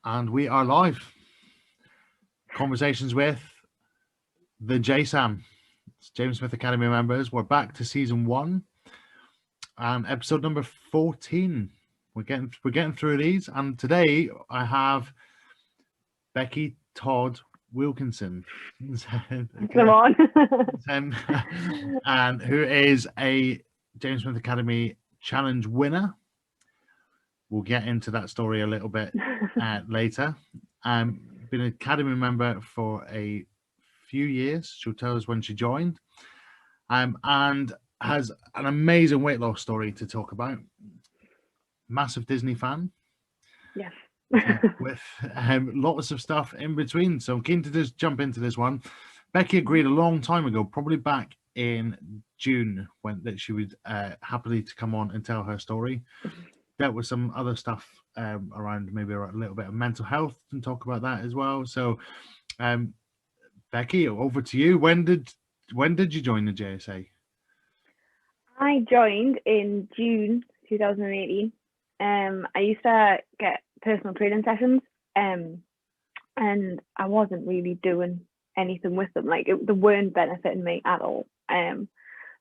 And we are live. Conversations with the JSAM. It's James Smith Academy members. We're back to season 1 and episode number 14. We're getting through these, and today I have Bekki Todd Wilkinson, Come on. and who is a James Smith Academy challenge winner. We'll get into that story a little bit later. Been an Academy member for a few years. She'll tell us when she joined. And has an amazing weight loss story to talk about. Massive Disney fan. Yes. With lots of stuff in between. So I'm keen to just jump into this one. Bekki agreed a long time ago, probably back in June, that she would happily to come on and tell her story. Dealt with some other stuff around maybe a little bit of mental health and talk about that as well. So Bekki, over to you. When did you join the JSA? I joined in June 2018. I used to get personal training sessions, and I wasn't really doing anything with them. Like they weren't benefiting me at all.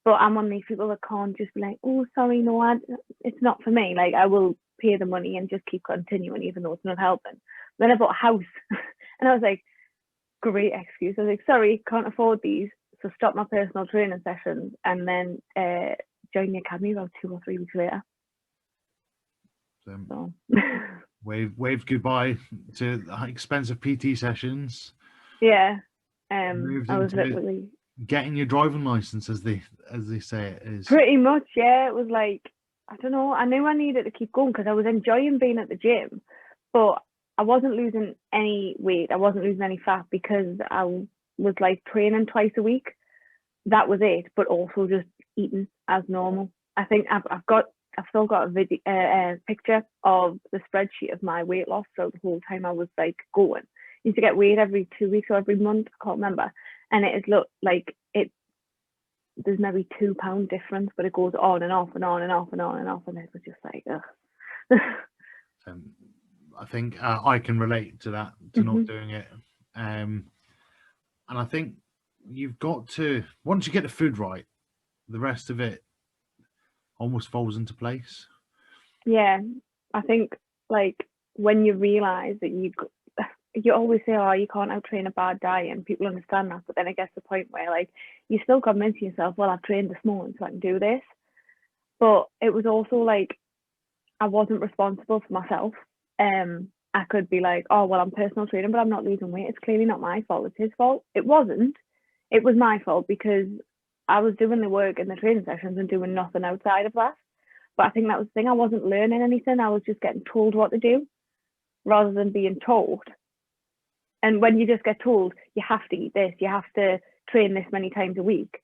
But I'm one of these people that can't just be like, oh, sorry, no, it's not for me. Like I will pay the money and just keep continuing, even though it's not helping. Then I bought a house, and I was like, great excuse. I was like, sorry, can't afford these, so stop my personal training sessions, and then join the academy about 2 or 3 weeks later. So. wave goodbye to expensive PT sessions. Yeah, I was literally getting your driving license, as they say it is. Pretty much, yeah. It was like, I don't know. I knew I needed to keep going because I was enjoying being at the gym, but I wasn't losing any weight. I wasn't losing any fat because I was like training twice a week. That was it, but also just eating as normal. I think I've still got a picture of the spreadsheet of my weight loss. So the whole time I was like going, I used to get weighed every 2 weeks or every month. I can't remember. And it looked like there's maybe £2 difference, but it goes on and off and on and off and on and off, and it was just like, ugh. I think I can relate to that, to not doing it. And I think you've got to, once you get the food right, the rest of it almost falls into place. Yeah, I think like when you realise that you always say, oh, you can't out-train a bad diet, and people understand that, but then it gets to the point where like you still convince yourself, well, I've trained this morning so I can do this. But it was also like I wasn't responsible for myself. I could be like, oh, well, I'm personal training, but I'm not losing weight. It's clearly not my fault. It's his fault. It wasn't. It was my fault because I was doing the work in the training sessions and doing nothing outside of that. But I think that was the thing. I wasn't learning anything. I was just getting told what to do rather than being told. And when you just get told, you have to eat this, you have to train this many times a week,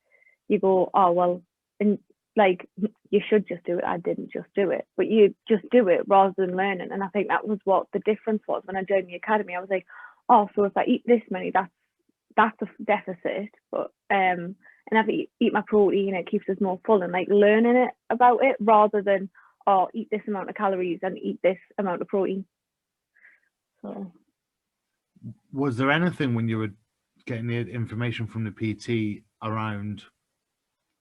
you go, oh, well, and like, you should just do it. I didn't just do it, but you just do it rather than learning. And I think that was what the difference was when I joined the academy. I was like, oh, so if I eat this many, that's a deficit, but and if I eat my protein, it keeps us more full, and like learning it about it rather than, oh, eat this amount of calories and eat this amount of protein. So. Was there anything when you were getting the information from the PT around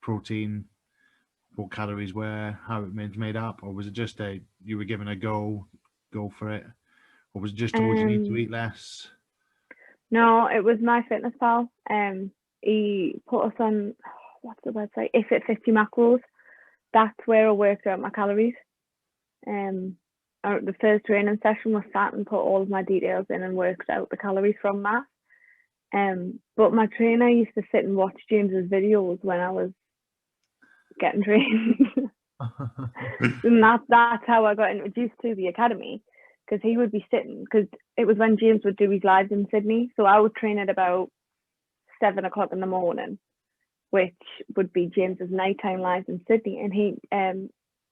protein, what calories were, how it made up, or was it just you were given a go for it, or was it just told you need to eat less? No, it was MyFitnessPal. He put us on, what's the website? If It 50 Macros. That's where I worked out my calories. The first training session was sat and put all of my details in and worked out the calories from that. But my trainer used to sit and watch James's videos when I was getting trained. And that's how I got introduced to the academy, because he would be sitting, because it was when James would do his lives in Sydney. So I would train at about 7 o'clock in the morning, which would be James's nighttime lives in Sydney. And he,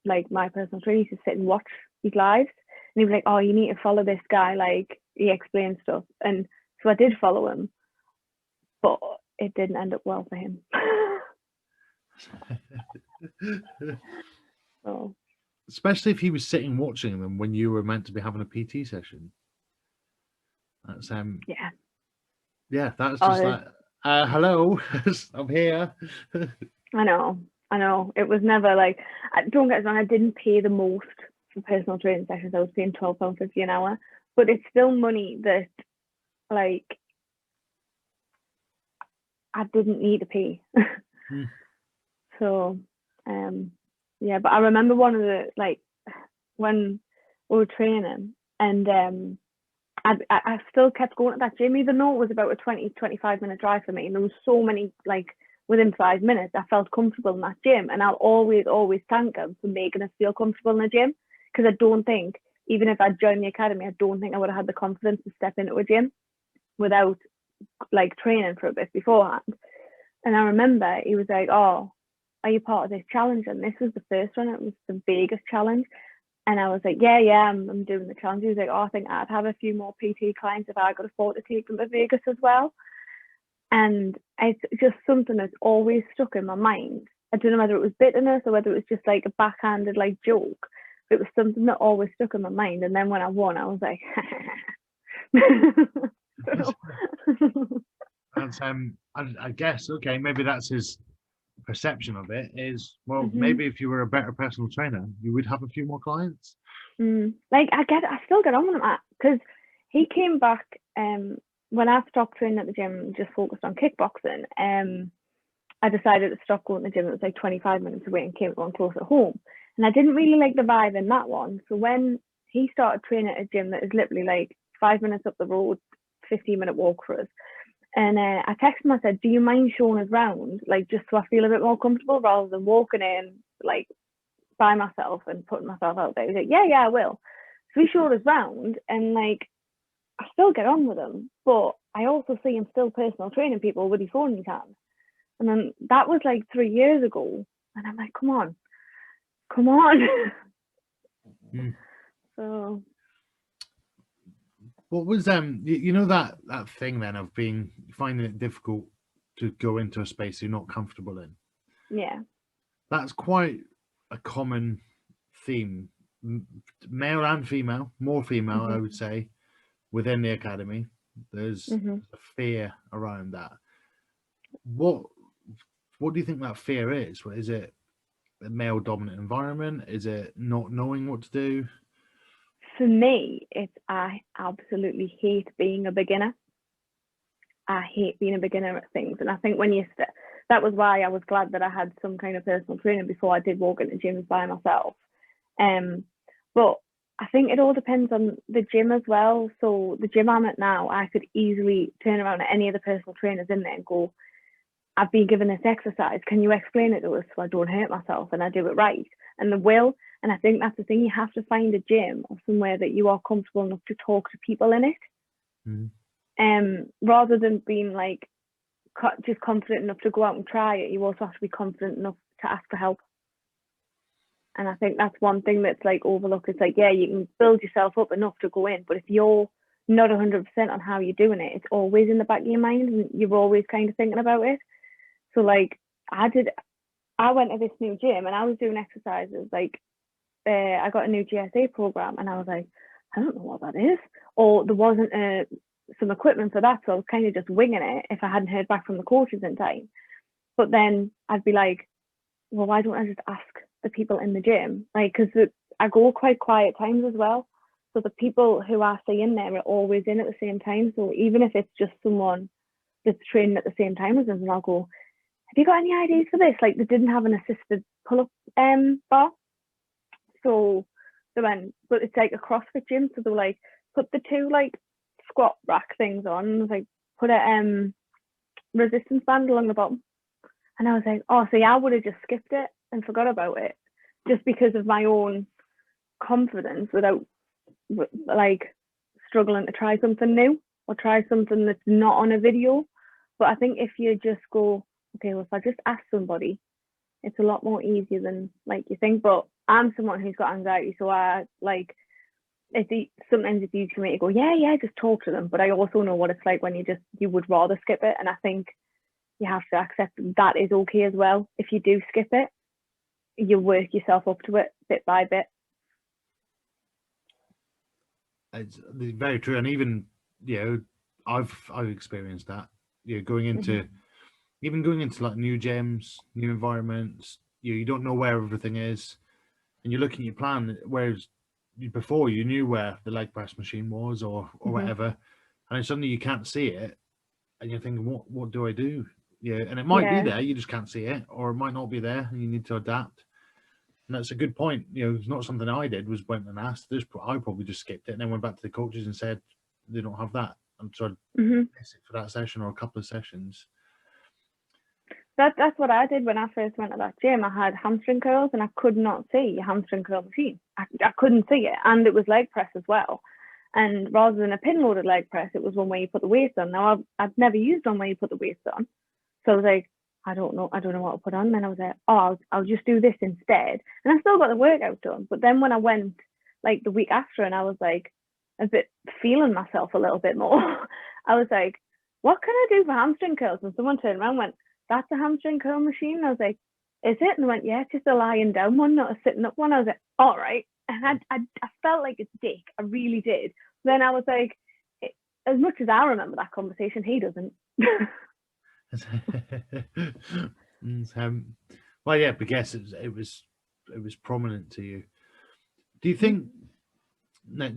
like my personal trainer, used to sit and watch his lives, and he'd be like, oh, you need to follow this guy, like he explains stuff. And so I did follow him, but it didn't end up well for him. So. Especially if he was sitting watching them when you were meant to be having a PT session. That's Yeah. that's Oh, just like hello, I'm here. I know. It was never like, don't get us wrong, I didn't pay the most for personal training sessions. I was paying £12.50 an hour, but it's still money that, like, I didn't need to pay. Mm. So, yeah, but I remember one of the, like, when we were training, and I still kept going to that gym, even though it was about a 20-25 minute drive for me, and there was so many, like, within 5 minutes I felt comfortable in that gym, and I'll always thank them for making us feel comfortable in the gym, because I don't think, even if I'd joined the academy, I don't think I would have had the confidence to step into a gym without, like, training for a bit beforehand. And I remember he was like, oh, are you part of this challenge? And this was the first one, it was the Vegas challenge. And I was like, yeah, I'm doing the challenge. He was like, oh, I think I'd have a few more PT clients if I could afford to take them to Vegas as well. And it's just something that's always stuck in my mind. I don't know whether it was bitterness or whether it was just like a backhanded like joke, but it was something that always stuck in my mind. And then when I won, I was like, That's I guess okay, maybe that's his perception of it is, well, Mhm. maybe if you were a better personal trainer, you would have a few more clients. Like, I still get on with him because he came back when I stopped training at the gym, just focused on kickboxing. I decided to stop going to the gym. It was like 25 minutes away and came on close at home. And I didn't really like the vibe in that one. So when he started training at a gym that is literally like 5 minutes up the road, 15-minute walk for us, and I texted him, I said, do you mind showing us round? Like, just so I feel a bit more comfortable rather than walking in, like, by myself and putting myself out there. He's like, yeah, I will. So he showed us round, and, like, I still get on with him, but I also see him still personal training people with his phone in his hand. And then that was like 3 years ago. And I'm like, come on. Mm. So What was you know that thing then of finding it difficult to go into a space you're not comfortable in? yeah. That's quite a common theme, male and female, more female, I would say, within the academy. There's a fear around that. What do you think that fear is? Is it a male dominant environment? Is it not knowing what to do? For me, it's I absolutely hate being a beginner. I hate being a beginner at things. And I think when that was why I was glad that I had some kind of personal training before I did walk into gyms by myself. But I think it all depends on the gym as well. So the gym I'm at now, I could easily turn around at any of the personal trainers in there and go, I've been given this exercise. Can you explain it to us so I don't hurt myself and I do it right? And they will. And I think that's the thing. You have to find a gym or somewhere that you are comfortable enough to talk to people in it. Rather than being like just confident enough to go out and try it, you also have to be confident enough to ask for help. And I think that's one thing that's like overlooked. It's like, yeah, you can build yourself up enough to go in, but if you're not 100% on how you're doing it, it's always in the back of your mind and you're always kind of thinking about it. So like I went to this new gym and I was doing exercises like I got a new JSA program and I was like, I don't know what that is. Or there wasn't some equipment for that, so I was kind of just winging it if I hadn't heard back from the coaches in time. But then I'd be like, well, why don't I just ask the people in the gym? Like, because I go quite quiet times as well. So the people who I see in there are always in at the same time. So even if it's just someone that's training at the same time as us, and I'll go, have you got any ideas for this? Like, they didn't have an assisted pull-up bar. So they went, but it's like a CrossFit gym. So they were like, put the two like squat rack things on and like put a resistance band along the bottom. And I was like, oh, see, I would have just skipped it and forgot about it just because of my own confidence without like struggling to try something new or try something that's not on a video. But I think if you just go, okay, well, if I just ask somebody, it's a lot more easier than like you think. But I'm someone who's got anxiety, so I like sometimes it's easy for me to go, yeah, just talk to them. But I also know what it's like when you would rather skip it. And I think you have to accept that is okay as well. If you do skip it, you work yourself up to it bit by bit. It's very true. And even I've experienced that. Going into even going into like new gyms, new environments, you don't know where everything is, and you're looking at your plan. Whereas before you knew where the leg press machine was or whatever, and then suddenly you can't see it, and you're thinking, what do I do? And it might be there, you just can't see it, or it might not be there, and you need to adapt. And that's a good point. It's not something I did. Was went and asked. I probably just skipped it and then went back to the coaches and said they don't have that, and so I'd miss it for that session or a couple of sessions. That's what I did when I first went to that gym. I had hamstring curls and I could not see a hamstring curl machine. I couldn't see it, and it was leg press as well. And rather than a pin loaded leg press, it was one where you put the weights on. Now I've never used one where you put the weights on, so I was like, I don't know what to put on. Then I was like, I'll just do this instead, and I still got the workout done. But then when I went like the week after, and I was like a bit feeling myself a little bit more, I was like, what can I do for hamstring curls? And someone turned around and went, that's a hamstring curl machine. And I was like, is it? And they went, yeah, it's just a lying down one, not a sitting up one. I was like, all right. And I felt like a dick. I really did. Then I was like, as much as I remember that conversation, he doesn't. Well, yeah, but guess it was prominent to you. Do you think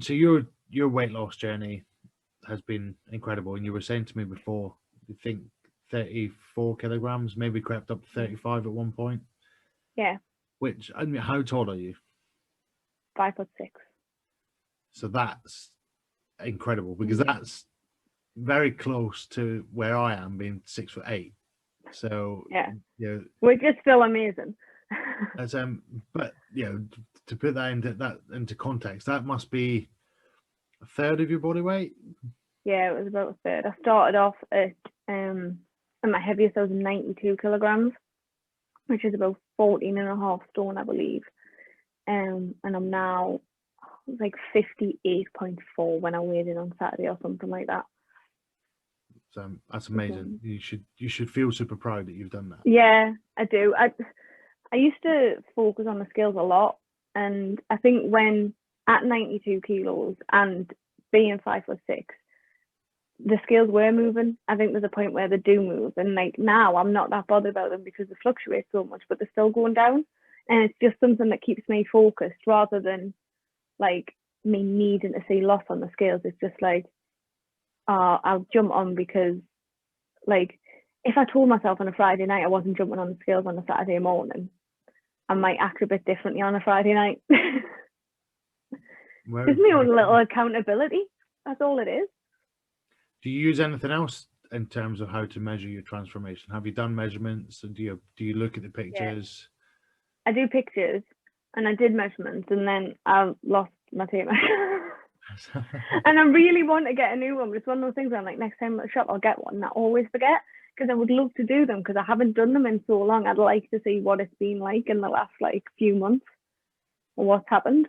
so? Your weight loss journey has been incredible, and you were saying to me before, you think 34 kilograms, maybe crept up to 35 at one point. Yeah. Which, I mean, how tall are you? 5'6". So that's incredible, because that's very close to where I am, being 6'8". So which is still amazing. That's but to put that into context, that must be a third of your body weight. Yeah, it was about a third. I started off at my heaviest I was 92 kilograms, which is about 14.5 stone, I believe. And I'm now like 58.4 when I weighed in on Saturday or something like that. So that's amazing. You should feel super proud that you've done that. Yeah, I do. I used to focus on the scales a lot, and I think when at 92 kilos and being 5'6", the scales were moving. I think there's a point where they do move, and like now I'm not that bothered about them because they fluctuate so much, but they're still going down, and it's just something that keeps me focused rather than like me needing to see loss on the scales. It's just like, I'll jump on because, like, if I told myself on a Friday night I wasn't jumping on the scales on a Saturday morning, I might act a bit differently on a Friday night. Gives me a little accountability. That's all it is. Do you use anything else in terms of how to measure your transformation? Have you done measurements, and do you look at the pictures? Yeah. I do pictures, and I did measurements, and then I lost my tape measure. And I really want to get a new one, but it's one of those things where I'm like, next time at the shop I'll get one. And I always forget, because I would love to do them because I haven't done them in so long. I'd like to see what it's been like in the last like few months or what's happened.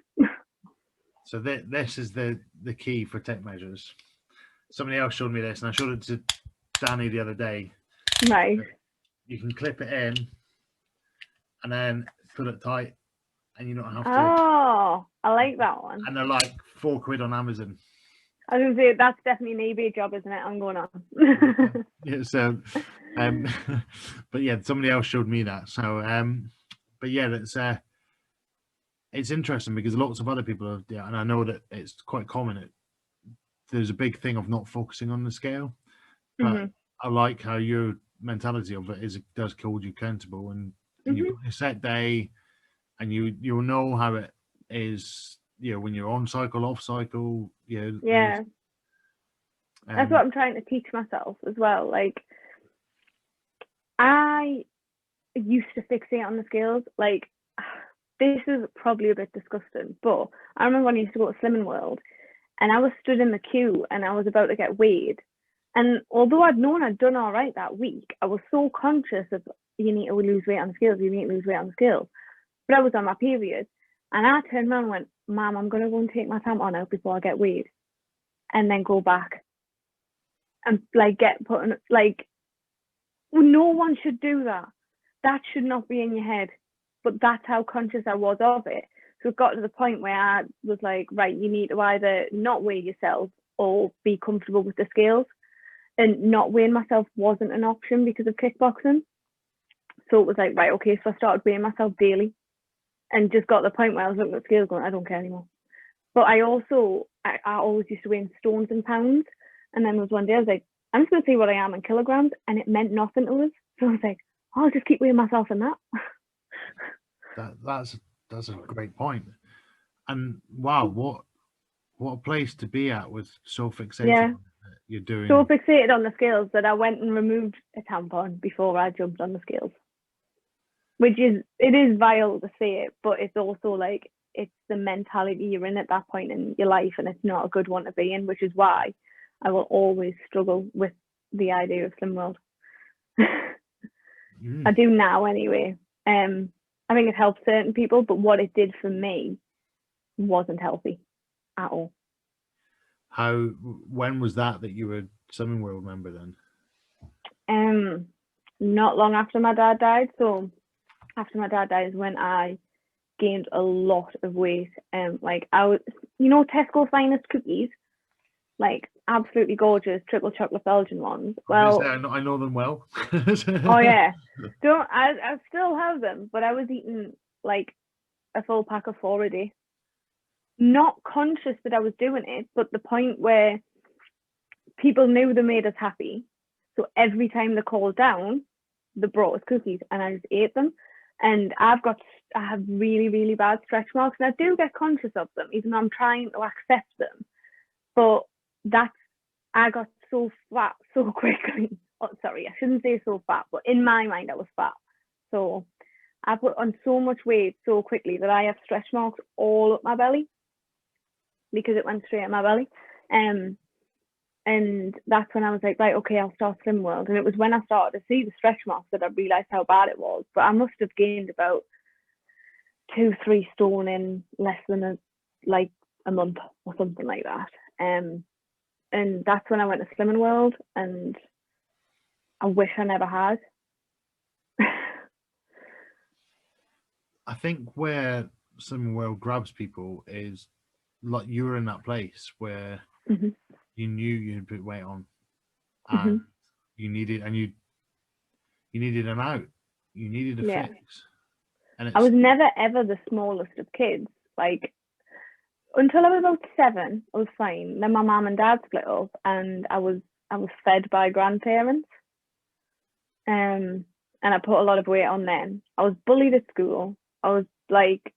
So this is the key for tape measures. Somebody else showed me this, and I showed it to Danny the other day. Right. You can clip it in and then put it tight, and you don't have to. Oh, I like that one. And they're like £4 on Amazon. I was going to say, that's definitely an eBay job, isn't it? I'm going on. Yeah, so, but yeah, somebody else showed me that. So, but yeah, that's it's interesting because lots of other people have, and I know that it's quite common. There's a big thing of not focusing on the scale, but I like how your mentality of it is, it does hold you accountable, and you've got a set day, and you'll know how it is, when you're on cycle, off cycle. Yeah. That's what I'm trying to teach myself as well. Like, I used to fixate on the scales. Like, this is probably a bit disgusting, but I remember when I used to go to Slimming World, and I was stood in the queue and I was about to get weighed. And although I'd known I'd done all right that week, I was so conscious of, you need to lose weight on the scales, you need to lose weight on the scales. But I was on my period, and I turned around and went, Mom, I'm going to go and take my tampon out before I get weighed, and then go back and like get put in, like, no one should do that. That should not be in your head. But that's how conscious I was of it. So it got to the point where I was like, right, you need to either not weigh yourself or be comfortable with the scales. And not weighing myself wasn't an option because of kickboxing. So it was like, right, okay, so I started weighing myself daily and just got to the point where I was looking at scales going, I don't care anymore. But I always used to weigh in stones and pounds. And then there was one day I was like, I'm just going to see what I am in kilograms. And it meant nothing to us. So I was like, I'll just keep weighing myself in that. That's a great point. And wow, what a place to be at with so fixated Yeah. on it that you're doing. So fixated on the scales that I went and removed a tampon before I jumped on the scales. It is vile to say it, but it's also like, it's the mentality you're in at that point in your life, and it's not a good one to be in, which is why I will always struggle with the idea of Slim World. I do now anyway. I think it helps certain people, but what it did for me wasn't healthy at all. When was that you were Slimming World member then? Not long after my dad died. So after my dad died is when I gained a lot of weight. Like I was, Tesco Finest cookies, like absolutely gorgeous triple chocolate Belgian ones. Well, I know them well. Oh yeah, I still have them, but I was eating like a full pack of 4 a day. Not conscious that I was doing it, but the point where people knew they made us happy. So every time they called down, they brought us cookies and I just ate them. And I have really, really bad stretch marks, and I do get conscious of them, even though I'm trying to accept them. But I got so fat so quickly. Oh, sorry, I shouldn't say so fat, but in my mind I was fat. So I put on so much weight so quickly that I have stretch marks all up my belly because it went straight at my belly. And that's when I was like, right, okay, I'll start Slim World. And it was when I started to see the stretch marks that I realised how bad it was. But I must have gained about 2-3 stone in less than a month or something like that. And that's when I went to Slimming World, and I wish I never had. I think where Slimming World grabs people is like you were in that place where you knew you had put weight on, and you needed an out. You needed a fix. And I was never ever the smallest of kids. Like until I was about 7, I was fine. Then my mum and dad split up, and I was fed by grandparents. And I put a lot of weight on them. I was bullied at school. I was like,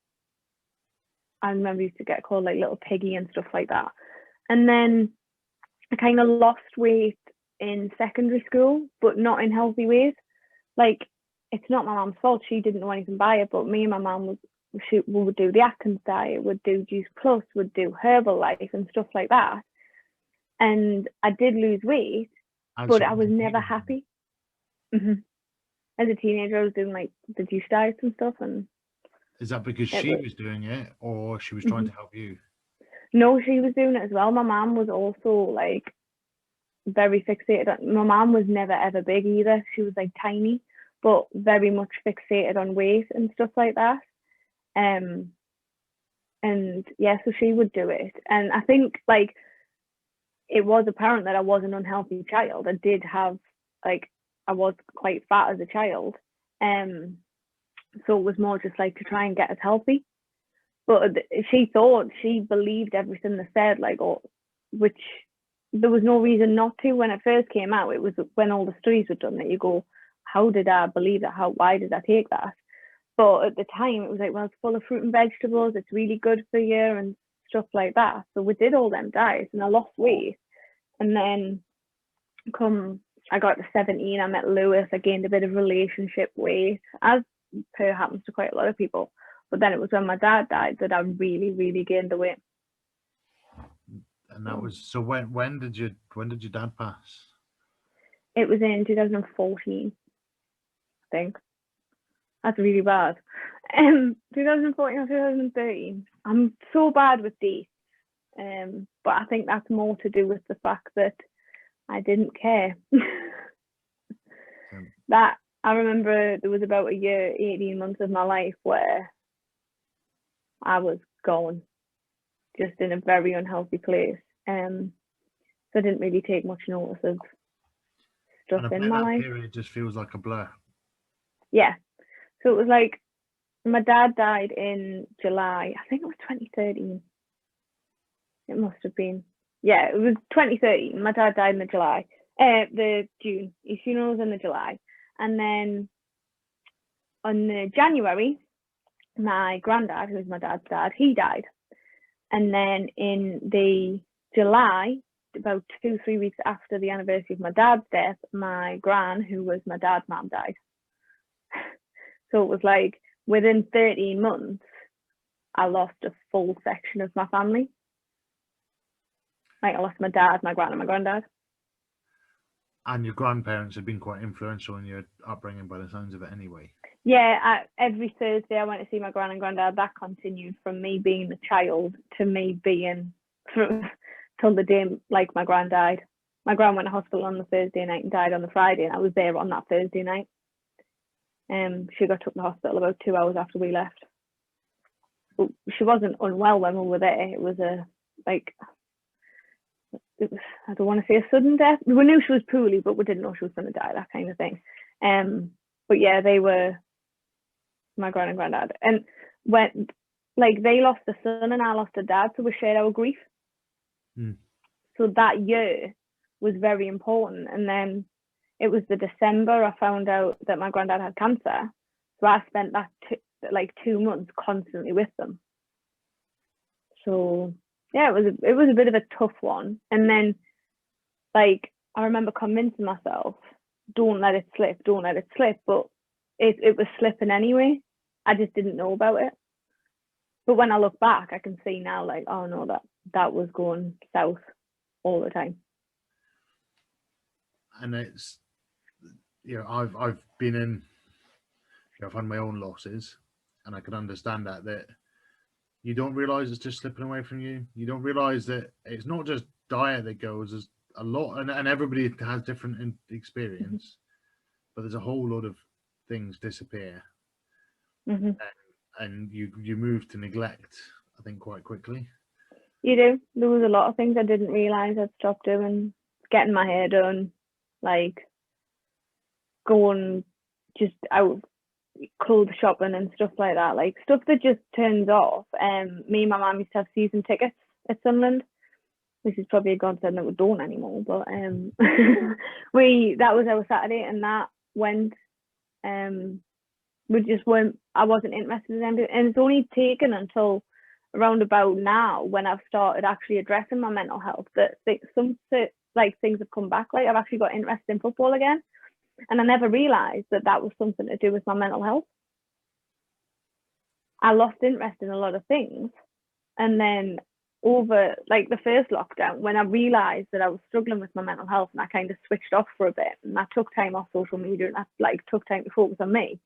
I remember used to get called like little piggy and stuff like that. And then I kind of lost weight in secondary school, but not in healthy ways. Like, it's not my mum's fault. She didn't know anything by it, but me and my mum we would do the Atkins diet, would do Juice Plus, would do Herbalife and stuff like that. And I did lose weight, but I was never happy. As a teenager, I was doing like the juice diets and stuff. And is that because she was doing it, or she was trying to help you? No, she was doing it as well. My mom was also like very fixated. My mom was never ever big either. She was like tiny, but very much fixated on weight and stuff like that. And yeah, so she would do it. And I think like it was apparent that I was an unhealthy child. I did have I was quite fat as a child. So it was more just like to try and get us healthy. But she believed everything they said, which there was no reason not to when it first came out. It was when all the studies were done that you go, how did I believe that? Why did I take that? But at the time, it was like, well, it's full of fruit and vegetables. It's really good for you and stuff like that. So we did all them diets, and I lost weight. And then I got to 17, I met Lewis. I gained a bit of relationship weight, as per happens to quite a lot of people. But then it was when my dad died that I really, really gained the weight. And that was so. When did your dad pass? It was in 2014, I think. That's really bad. 2014 or 2013. I'm so bad with dates. But I think that's more to do with the fact that I didn't care. That I remember there was about a year, 18 months of my life where I was gone, just in a very unhealthy place. So I didn't really take much notice of stuff And I in bet my that life. period just feels like a blur. Yeah. So it was like my dad died in July. I think it was 2013. It must have been. Yeah, it was 2013. My dad died in the June. His funeral was in the July. And then on the January, my granddad, who was my dad's dad, he died. And then in the July, about 2-3 weeks after the anniversary of my dad's death, my gran, who was my dad's mum, died. So it was like within 13 months, I lost a full section of my family. Like I lost my dad, my gran, and my granddad. And your grandparents have been quite influential in your upbringing by the sounds of it anyway. Yeah, every Thursday I went to see my gran and granddad. That continued from me being a child to me being till the day like my gran died. My gran went to hospital on the Thursday night and died on the Friday, and I was there on that Thursday night. She got took to the hospital about 2 hours after we left. But she wasn't unwell when we were there. It was I don't want to say a sudden death. We knew she was poorly, but we didn't know she was going to die, that kind of thing. But yeah, they were my gran and granddad. And when like they lost a son and I lost a dad, so we shared our grief. So that year was very important. And then it was the December I found out that my granddad had cancer. So I spent that 2 months constantly with them. So yeah, it was a bit of a tough one. And then like I remember convincing myself, don't let it slip, don't let it slip. But it was slipping anyway. I just didn't know about it. But when I look back, I can see now, like, oh no, that was going south all the time. And it's, I've been in, I've had my own losses, and I can understand that you don't realize it's just slipping away from you. You don't realize that it's not just diet that goes. There's a lot, and everybody has different experience, but there's a whole lot of things disappear, and you move to neglect, I think, quite quickly. You do. There was a lot of things I didn't realize I'd stopped doing. Getting my hair done, like going just out clothes shopping and stuff like that, like stuff that just turns off. Me and my mum used to have season tickets at Sunderland. This is probably a godsend that we don't anymore, but that was our Saturday, and that went. We just weren't. I wasn't interested in anything, and it's only taken until around about now when I've started actually addressing my mental health that some things have come back. Like I've actually got interested in football again. And I never realised that was something to do with my mental health. I lost interest in a lot of things. And then over like the first lockdown, when I realised that I was struggling with my mental health and I kind of switched off for a bit and I took time off social media and I took time to focus on me,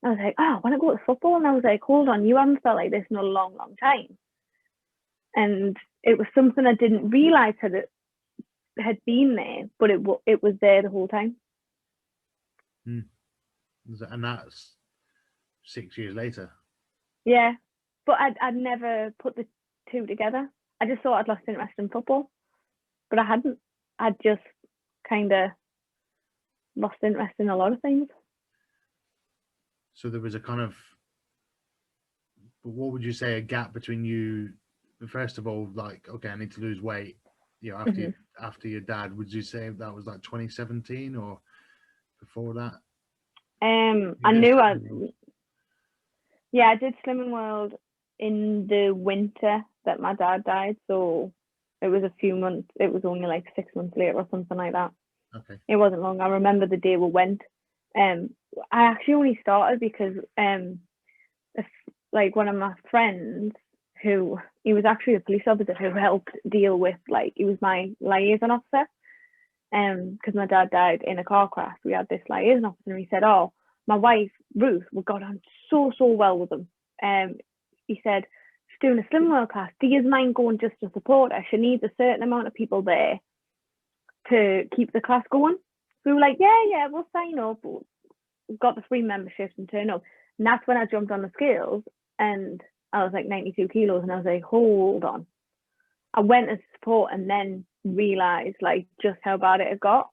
I was like, oh, I want to go to football. And I was like, hold on, you haven't felt like this in a long, long time. And it was something I didn't realise had been there, but it was there the whole time. And that's 6 years later. Yeah, but I'd never put the two together. I just thought I'd lost interest in football, but I hadn't. I'd just kind of lost interest in a lot of things. So there was a kind of, what would you say, a gap between you, first of all, like, okay, I need to lose weight, after your dad. Would you say that was like 2017 or before that? I did Slimming World in the winter that my dad died, so it was a few months. It was only like 6 months later or something like that. Okay. It wasn't long. I remember the day we went. I actually only started because one of my friends, he was actually a police officer who helped deal with, he was my liaison officer. Because my dad died in a car crash, we had this liaison officer, and he said, oh, my wife Ruth, we got on so well with him. He said, she's doing a Slimming World class, do you mind going just to support her? She needs a certain amount of people there to keep the class going. So we were like, yeah, we'll sign up. We've got the free memberships and turn up. And that's when I jumped on the scales and I was like 92 kilos, and I was like, hold on. I went as support, and then realise like just how bad it had got.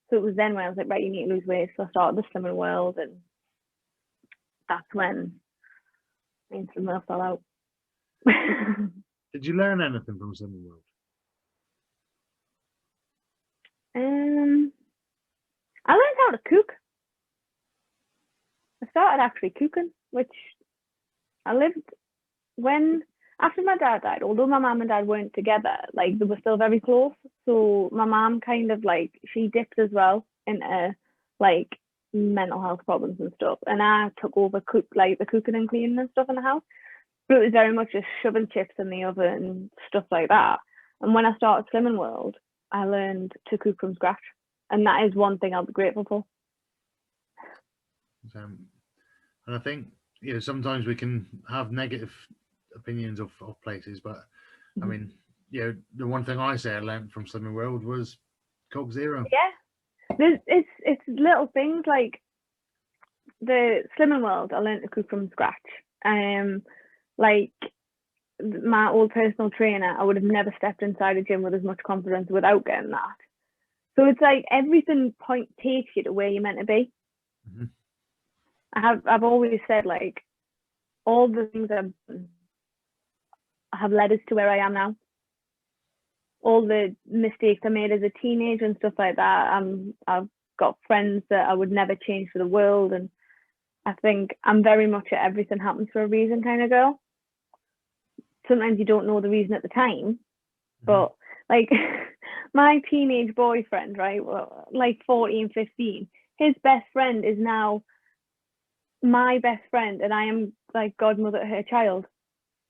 So it was then when I was like, right, you need to lose weight. So I started the Slimming World, and that's when me and Slimming World fell out. Did you learn anything from Slimming World? I learned how to cook. I started actually cooking, which I lived when after my dad died. Although my mum and dad weren't together, like they were still very close. So my mum kind of like she dipped as well into like mental health problems and stuff, and I took over the cooking and cleaning and stuff in the house. But it was very much just shoving chips in the oven and stuff like that. And when I started Slimming World, I learned to cook from scratch, and that is one thing I'll be grateful for. And I think sometimes we can have negative opinions of places, but I mean, the one thing I say I learned from Slimming World was Coke Zero. Yeah, it's little things like the Slimming World. I learned to cook from scratch. Like my old personal trainer, I would have never stepped inside a gym with as much confidence without getting that. So it's like everything takes you to where you're meant to be. Mm-hmm. I've always said like all the things I've done have led us to where I am now. All the mistakes I made as a teenager and stuff like that. I've got friends that I would never change for the world, and I think I'm very much a everything happens for a reason kind of girl. Sometimes you don't know the reason at the time, but like my teenage boyfriend, right, well, like 14, 15, his best friend is now my best friend, and I am like godmother to her child.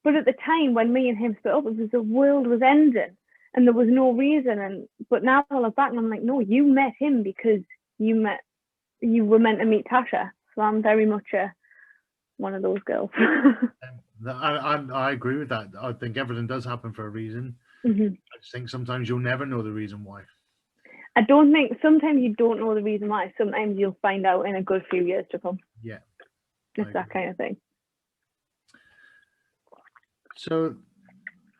But at the time when me and him split up, it was the world was ending and there was no reason. But now I look back and I'm like, no, you met him because you were meant to meet Tasha. So I'm very much one of those girls. I agree with that. I think everything does happen for a reason. Mm-hmm. I just think sometimes you'll never know the reason why. I don't think sometimes you don't know the reason why. Sometimes you'll find out in a good few years to come. Yeah. It's that kind of thing. So,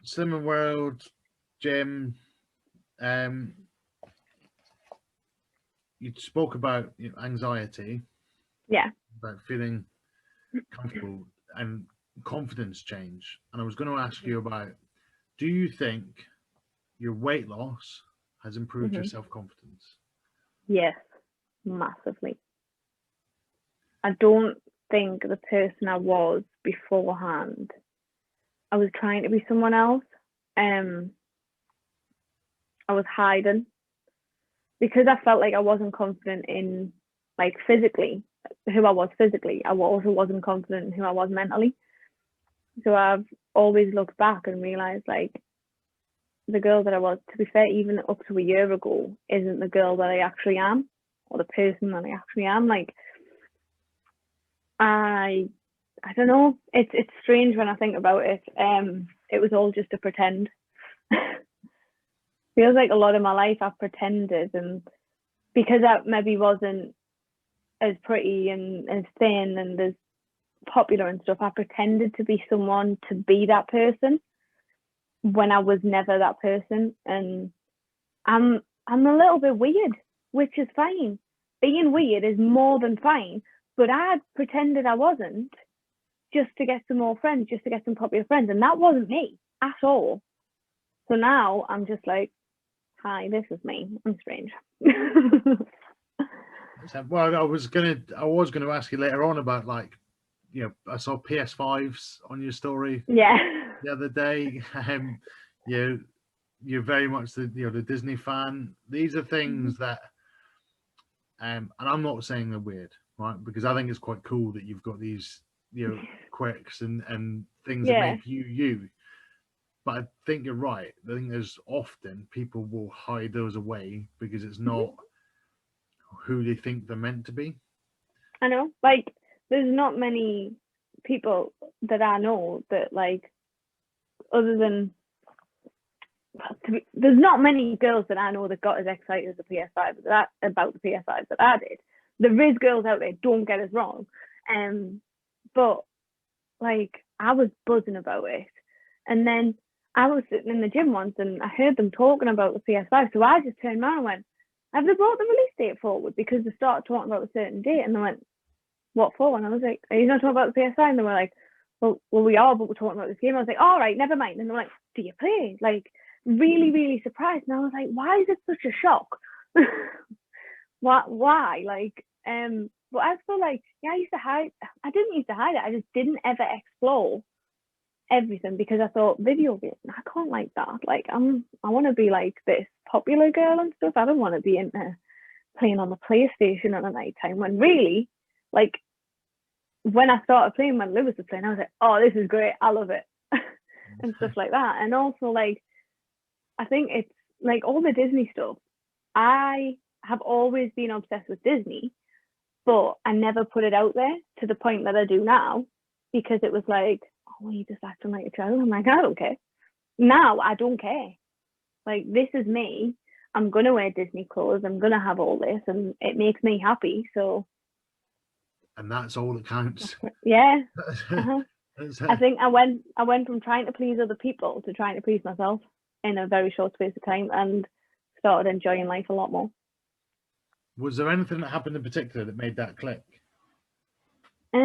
Slimming World, gym, you spoke about anxiety. Yeah. About feeling comfortable and confidence change. And I was going to ask you about, do you think your weight loss has improved your self-confidence? Yes, massively. I don't think the person I was beforehand, I was trying to be someone else. I was hiding because I felt like I wasn't confident in like physically who I was physically. I also wasn't confident in who I was mentally. So I've always looked back and realized like the girl that I was, to be fair, even up to a year ago, isn't the girl that I actually am, or the person that I actually am. Like I don't know. It's strange when I think about it. It was all just a pretend. Feels like a lot of my life I've pretended, and because I maybe wasn't as pretty and as thin and as popular and stuff, I pretended to be someone to be that person when I was never that person. And I'm a little bit weird, which is fine. Being weird is more than fine, but I pretended I wasn't just to get some more friends, just to get some popular friends, and that wasn't me at all. So now I'm just like, hi, this is me. I'm strange. Well, I was gonna ask you later on about like, I saw PS5s on your story. Yeah. The other day, you're very much the Disney fan. These are things that, and I'm not saying they're weird, right? Because I think it's quite cool that you've got these, quirks and things that make you. But I think you're right. I think there's often people will hide those away because it's not who they think they're meant to be. I know. Like, there's not many people that I know that, like, other than... There's not many girls that I know that got as excited as the PS5 about the PS5 that I did. There is girls out there, don't get us wrong. But, like, I was buzzing about it. And then I was sitting in the gym once and I heard them talking about the PS5. So I just turned around and went, have they brought the release date forward? Because they started talking about a certain date. And they went, what for? And I was like, are you not talking about the PS5? And they were like, well, we are, but we're talking about this game. I was like, all right, never mind. And they're like, do you play? Like, really, really surprised. And I was like, why is it such a shock? Why? Like, but as for like, yeah, I didn't used to hide it. I just didn't ever explore everything because I thought video games, I can't like that. Like, I want to be like this popular girl and stuff. I don't want to be into playing on the PlayStation at the night time when really, like, when I started playing, when Lewis was playing, I was like, oh, this is great. I love it. And stuff like that. And also, like, I think it's like all the Disney stuff. I have always been obsessed with Disney, but I never put it out there to the point that I do now because it was like, oh, you just acting like a child. I'm like, I don't care. Now I don't care. Like, this is me. I'm going to wear Disney clothes. I'm going to have all this and it makes me happy. So. And that's all that counts. Yeah. Uh-huh. I think I went from trying to please other people to trying to please myself in a very short space of time and started enjoying life a lot more. Was there anything that happened in particular that made that click? I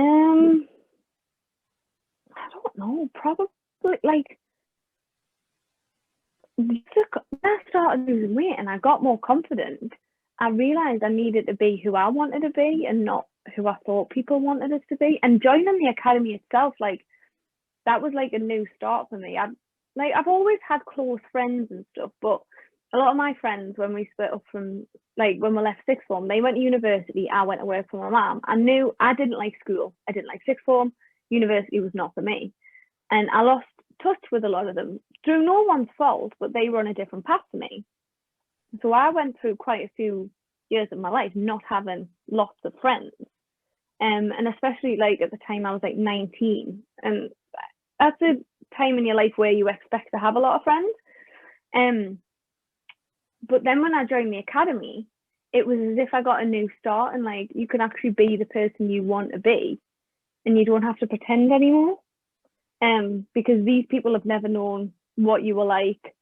don't know. Probably like when I started losing weight and I got more confident, I realized I needed to be who I wanted to be and not who I thought people wanted us to be. And joining the academy itself, like, that was like a new start for me. I've always had close friends and stuff, but a lot of my friends, when we split up from, like, when we left sixth form, they went to university. I went to work for my mum. I knew I didn't like school. I didn't like sixth form. University was not for me. And I lost touch with a lot of them through no one's fault, but they were on a different path to me. So I went through quite a few years of my life not having lots of friends. And especially like at the time I was like 19. And that's a time in your life where you expect to have a lot of friends. But then when I joined the academy, it was as if I got a new start and like you can actually be the person you want to be and you don't have to pretend anymore. Because these people have never known what you were like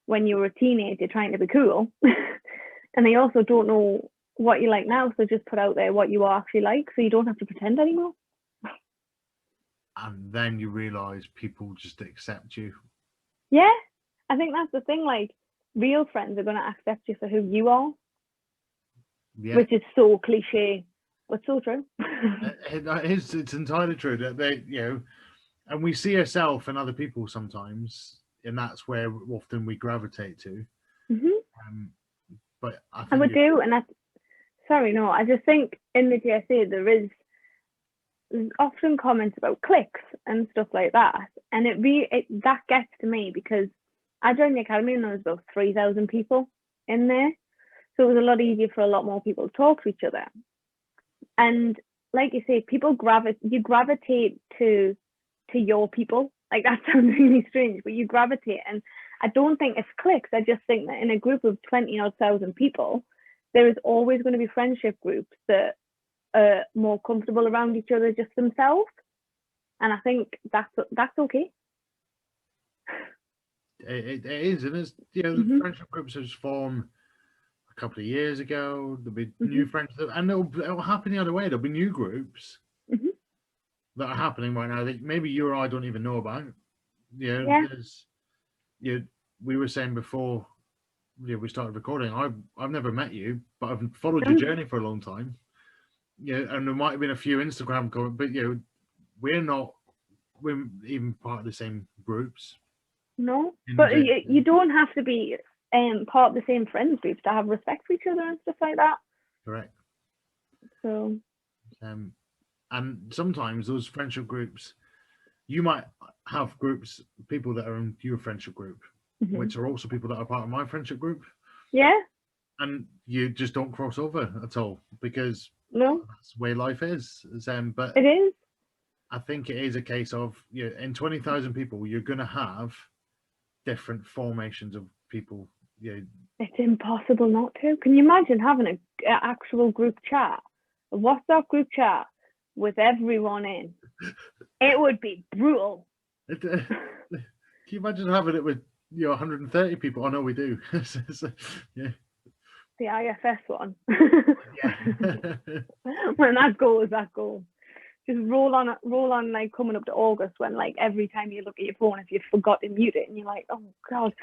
when you were a teenager trying to be cool. And they also don't know what you like now. So just put out there what you are actually like so you don't have to pretend anymore. And then you realise people just accept you. Yeah, I think that's the thing. Like, real friends are going to accept you for who you are. Yeah. Which is so cliche, but so true. It's entirely true that they, and we see ourselves and other people sometimes, and that's where often we gravitate to. Mm-hmm. But I think and we do, and I just think in the JSA there's often comments about clicks and stuff like that, and that gets to me because I joined the academy and there was about 3,000 people in there, so it was a lot easier for a lot more people to talk to each other. And like you say, you gravitate to your people. Like, that sounds really strange, but you gravitate. And I don't think it's clicks. I just think that in a group of 20,000 people, there is always going to be friendship groups that are more comfortable around each other just themselves. And I think that's okay. It is, and it's the friendship groups have formed a couple of years ago. There'll be new friendships, and it'll happen the other way. There'll be new groups that are happening right now that maybe you or I don't even know about. We were saying before we started recording, I've never met you, but I've followed your journey for a long time. And there might have been a few Instagram comments, but we're even part of the same groups. No, but you don't have to be part of the same friends groups to have respect for each other and stuff like that. Correct. So and sometimes those friendship groups, you might have people that are in your friendship group, which are also people that are part of my friendship group. Yeah. And you just don't cross over at all because that's the way life is. But it is. I think it is a case of in 20,000 people, you're going to have different formations of people. It's impossible not to. Can you imagine having an actual group chat, a WhatsApp group chat with everyone in? It would be brutal. you imagine having it with 130 people? Oh no, we do. Yeah, The IFS one. yeah. When that goes, that goes. Just roll on like coming up to August when like every time you look at your phone, if you forgot to mute it and you're like, oh God.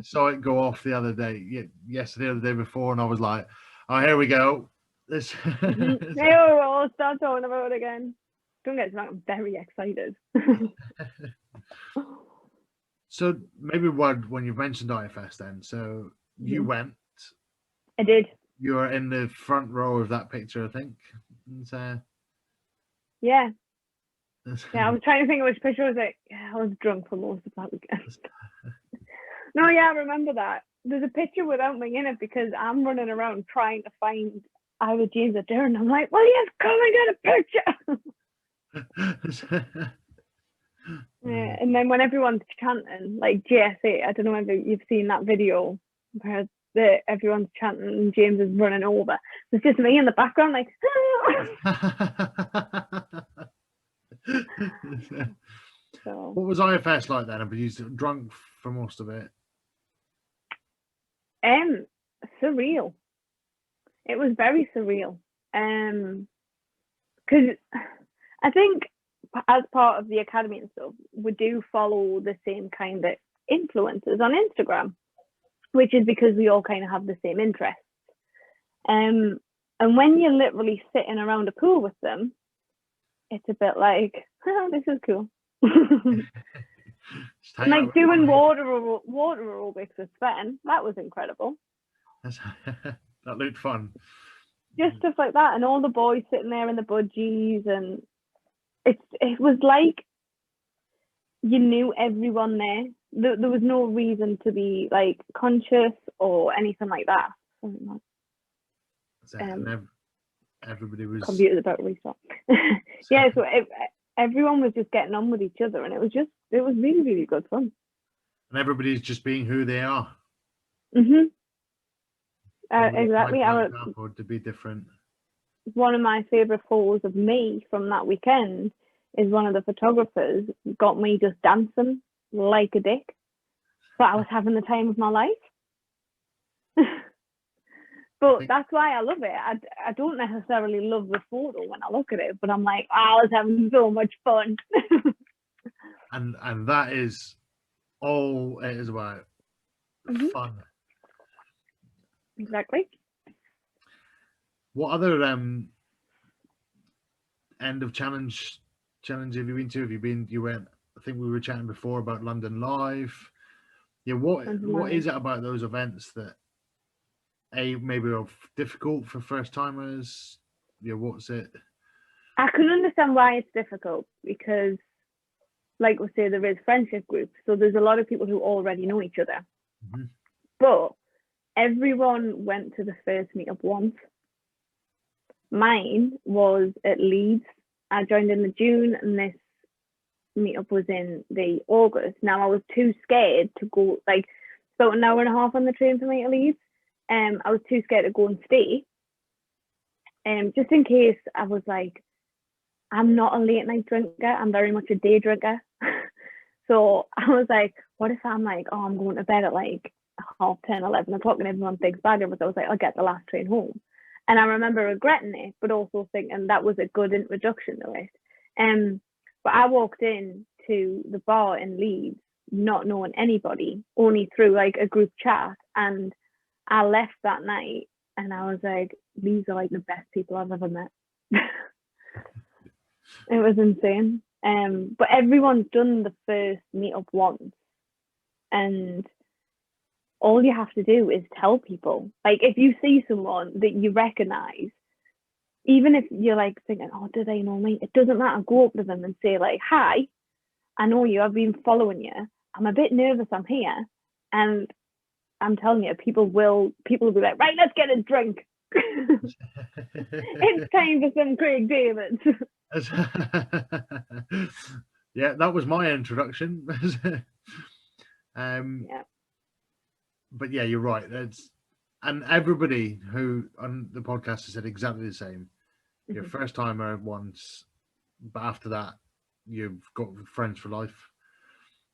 Saw it go off the other day, yesterday or the day before, and I was like, oh, here we go. This. I'll start talking about it again. Don't get me wrong, I'm very excited. So maybe when you mentioned IFS then, so you went. I did. You were in the front row of that picture, I think. And, Yeah. Yeah, I was trying to think of which picture was it. Yeah, I was drunk for most of that weekend. No, yeah, I remember that. There's a picture without me in it because I'm running around trying to find either James or Darren. I'm like, well, yes, come and get a picture. Yeah, and then when everyone's chanting, like JSA, I don't know whether you've seen that video where everyone's chanting and James is running over. It's just me in the background, like. So. What was IFS like then? Were you drunk for most of it? Surreal. It was very surreal. Because I think as part of the academy and stuff, we do follow the same kind of influencers on Instagram, which is because we all kind of have the same interests. And when you're literally sitting around a pool with them, it's a bit like, oh, this is cool. Like doing water aerobics with Sven, that was incredible. That looked fun. Just stuff like that, and all the boys sitting there in the budgies, and it was like you knew everyone there. There was no reason to be like conscious or anything like that. Everybody was. Computer's about to restart. Yeah, so everyone was just getting on with each other, and it was really, really good fun. And everybody's just being who they are. Exactly. Or to be different. One of my favorite photos of me from that weekend is one of the photographers got me just dancing like a dick, but I was having the time of my life. But that's why I love it. I don't necessarily love the photo when I look at it, but I'm like, I was having so much fun. and that is all it is about. Fun. Exactly. What other end of challenge have you been to? You went, I think we were chatting before about London Live. Yeah, what is it about those events that maybe are difficult for first timers? Yeah, what's it? I can understand why it's difficult because, like we say, there is friendship groups, so there's a lot of people who already know each other. But everyone went to the first meetup once. Mine was at Leeds. I joined in the June, and this meetup was in the August. Now I was too scared to go, like, about an hour and a half on the train for me to Leeds. I was too scared to go and stay. Just in case I was like, I'm not a late night drinker. I'm very much a day drinker. So I was like, what if I'm like, oh, I'm going to bed at like 10:30, 11 o'clock, and everyone thinks bad of us. I was like, I'll get the last train home. And I remember regretting it, but also thinking that was a good introduction to it. But I walked in to the bar in Leeds, not knowing anybody, only through like a group chat. And I left that night and I was like, these are like the best people I've ever met. It was insane. But everyone's done the first meetup once. And all you have to do is tell people. Like, if you see someone that you recognize, even if you're like thinking, oh, do they know me? It doesn't matter. Go up to them and say like, hi, I know you. I've been following you. I'm a bit nervous. I'm here. And I'm telling you, people will be like, right, let's get a drink. It's time for some Craig David. Yeah, that was my introduction. Yeah. But yeah, you're right. And everybody who on the podcast has said exactly the same. You're a first timer once, but after that, you've got friends for life.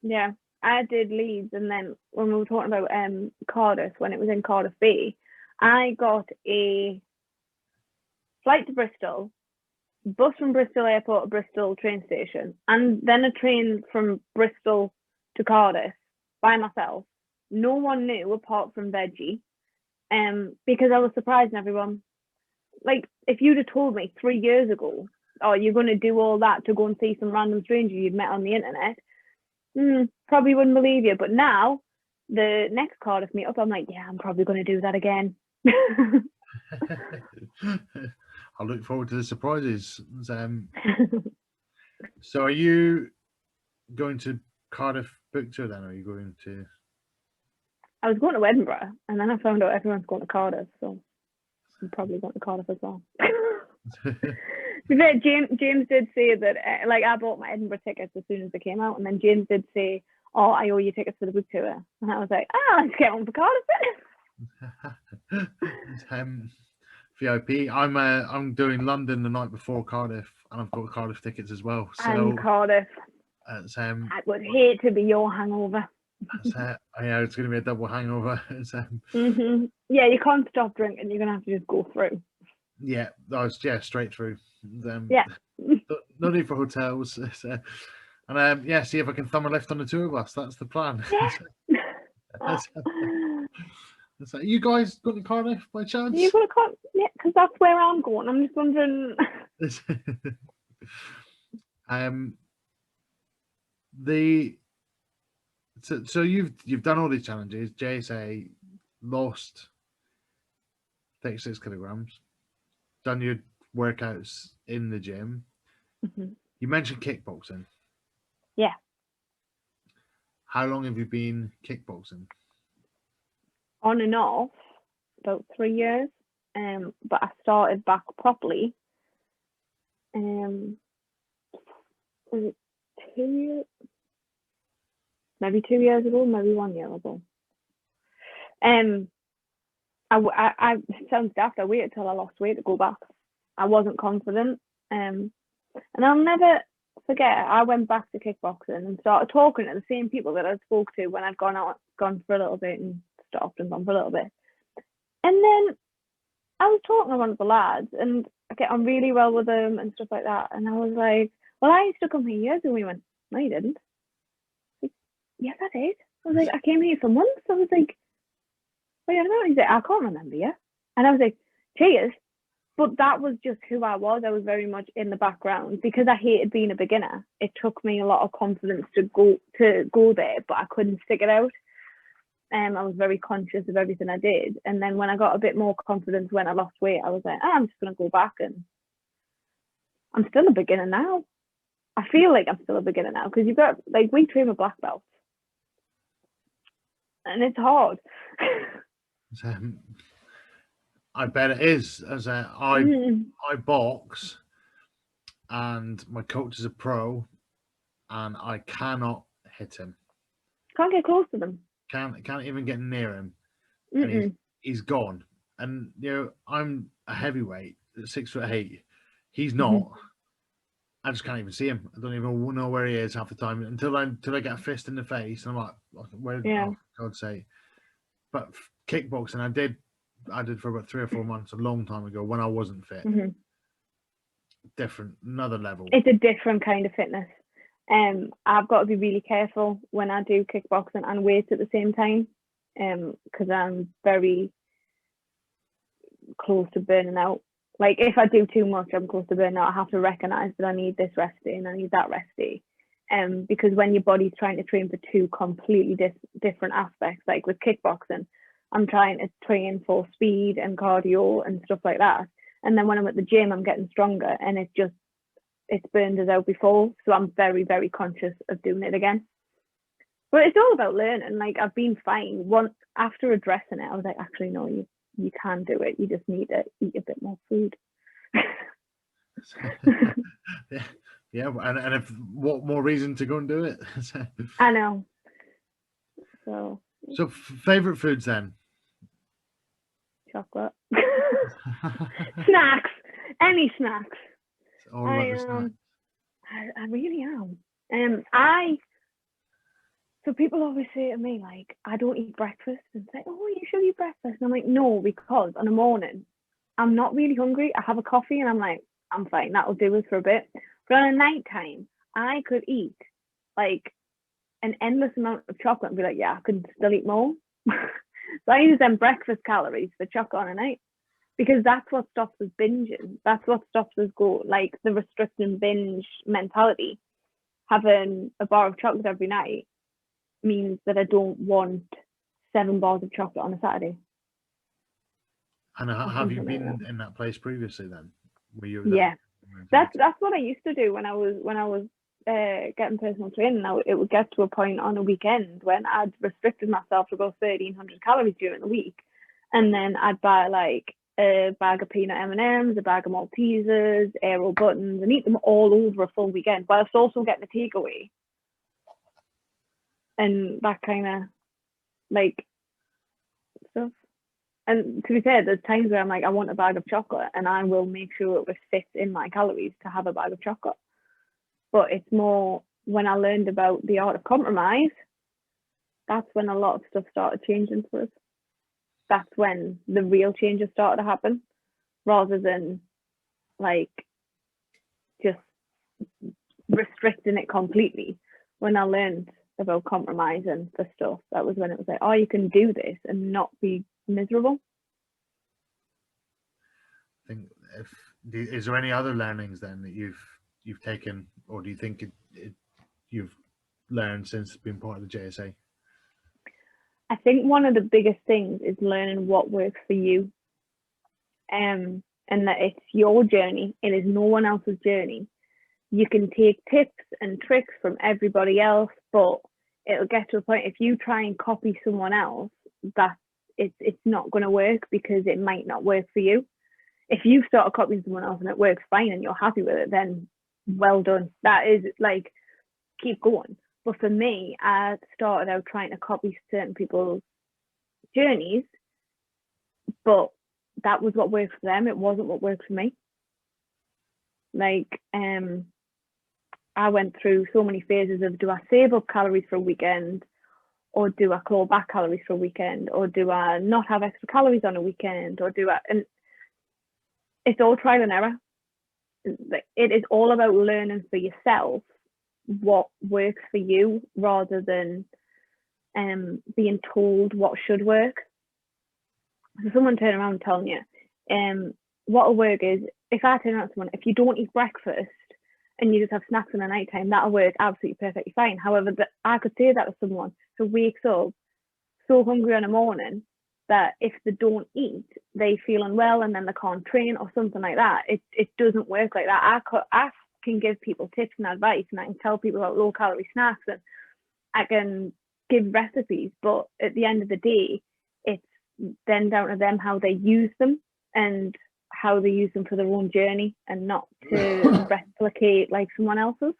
Yeah, I did Leeds, and then when we were talking about Cardiff, when it was in Cardiff Bay, I got a flight to Bristol, bus from Bristol Airport to Bristol train station, and then a train from Bristol to Cardiff by myself. No one knew apart from Veggie, because I was surprising everyone. Like, if you'd have told me 3 years ago, oh, you're going to do all that to go and see some random stranger you'd met on the internet, probably wouldn't believe you. But now, the next Cardiff meetup, I'm like, yeah, I'm probably going to do that again. I look forward to the surprises. So are you going to Cardiff Book Tour then? Or are you going to... I was going to Edinburgh, and then I found out everyone's going to Cardiff, so I'm probably going to Cardiff as well. James did say that, like, I bought my Edinburgh tickets as soon as they came out, and then James did say, oh, I owe you tickets for the book tour. And I was like, let's get on for Cardiff. VIP. I'm doing London the night before Cardiff, and I've got Cardiff tickets as well. So and Cardiff. I would hate to be your hangover. Yeah, it's going to be a double hangover. Yeah, you can't stop drinking. You're going to have to just go through. Yeah, straight through. Yeah. No need for hotels. And see if I can thumb a lift on the tour bus. That's the plan. Yeah. So you guys going to Cardiff by chance? You got to Cardiff? Yeah, because that's where I'm going. I'm just wondering. So you've done all these challenges. JSA, lost 36 kilograms, done your workouts in the gym. Mm-hmm. You mentioned kickboxing. Yeah. How long have you been kickboxing? On and off, about 3 years. But I started back properly. Was it 2 years? Maybe 2 years ago, maybe 1 year ago. I it sounds daft. I waited till I lost weight to go back. I wasn't confident. And I'll never forget, I went back to kickboxing and started talking to the same people that I spoke to when I'd gone for a little bit and stopped and gone for a little bit. And then I was talking to one of the lads, and I get on really well with them and stuff like that. And I was like, well, I used to come here years ago. And we went, no, you didn't. Like, yes, I did. I was like, I came here for months. I was like, wait, I don't know. He's like, I can't remember you. And I was like, cheers. But that was just who I was. I was very much in the background because I hated being a beginner. It took me a lot of confidence to go there, but I couldn't stick it out. I was very conscious of everything I did. And then when I got a bit more confidence when I lost weight, I was like, I'm just going to go back, and I'm still a beginner now. I feel like I'm still a beginner now because you've got, like, we train with black belts. And it's hard. I bet it is. I box, and my coach is a pro, and I cannot hit him. Can't get close to them. Can't even get near him. And he's gone. And I'm a heavyweight, 6'8". He's not. I just can't even see him. I don't even know where he is half the time until I get a fist in the face, and I'm like, where? Yeah. Oh, for God's sake. But kickboxing, I did for about 3 or 4 months, a long time ago, when I wasn't fit. Different, another level. It's a different kind of fitness. I've got to be really careful when I do kickboxing and weights at the same time, because I'm very close to burning out. Like, if I do too much, I'm close to burning out. I have to recognize that I need this rest day and I need that rest day. Because when your body's trying to train for two completely different aspects, like with kickboxing, I'm trying to train for speed and cardio and stuff like that. And then when I'm at the gym, I'm getting stronger, and it's burned us out before. So I'm very, very conscious of doing it again. But it's all about learning. Like, I've been fine. Once after addressing it, I was like, actually, no, you can do it. You just need to eat a bit more food. Yeah, and if what more reason to go and do it? I know. So favorite foods then? Chocolate. Snacks. Any snacks. All about the snacks. I really am. I So people always say to me, like, I don't eat breakfast, and say, oh, you should eat breakfast. And I'm like, no, because on a morning, I'm not really hungry. I have a coffee and I'm like, I'm fine, that'll do us for a bit. But on a night time, I could eat like an endless amount of chocolate and be like, yeah, I could still eat more. So I use them breakfast calories for chocolate on a night, because that's what stops us binging. That's what stops us go, like the restrict and binge mentality. Having a bar of chocolate every night means that I don't want 7 bars of chocolate on a Saturday. And or have you something like been that. in that place previously then? Were you Yeah, that that's what I used to do when I was getting personal training. Now it would get to a point on a weekend when I'd restricted myself to about 1,300 calories during the week, and then I'd buy like a bag of peanut M&Ms, a bag of Maltesers, Aero buttons, and eat them all over a full weekend, whilst also getting a takeaway. And that kind of like stuff. And to be fair, there's times where I'm like, I want a bag of chocolate, and I will make sure it fits in my calories to have a bag of chocolate. But it's more when I learned about the art of compromise, that's when a lot of stuff started changing for us. That's when the real changes started to happen, rather than like just restricting it completely. When I learned about compromising for stuff, that was when it was like, oh, you can do this and not be miserable. I think is there any other learnings then that you've taken, or do you think you've learned since being part of the JSA? I think one of the biggest things is learning what works for you, and that it's your journey. It is no one else's journey. You can take tips and tricks from everybody else, but it'll get to a point, if you try and copy someone else, that it's not going to work, because it might not work for you. If you start copying someone else and it works fine and you're happy with it, then well done. That is like, keep going. But for me, I started out trying to copy certain people's journeys, but that was what worked for them. It wasn't what worked for me. Like, I went through so many phases of, do I save up calories for a weekend, or do I claw back calories for a weekend, or do I not have extra calories on a weekend, or do I? And it's all trial and error. It is all about learning for yourself what works for you, rather than being told what should work. So someone turn around and telling you, what'll work is, if I turn around to someone, if you don't eat breakfast and you just have snacks in the night time, that'll work absolutely perfectly fine. However, I could say that to someone who wakes up so hungry in the morning that if they don't eat, they feel unwell and then they can't train or something like that. It doesn't work like that. I can give people tips and advice, and I can tell people about low calorie snacks, and I can give recipes, but at the end of the day, it's then down to them how they use them and how they use them for their own journey, and not to replicate like someone else's.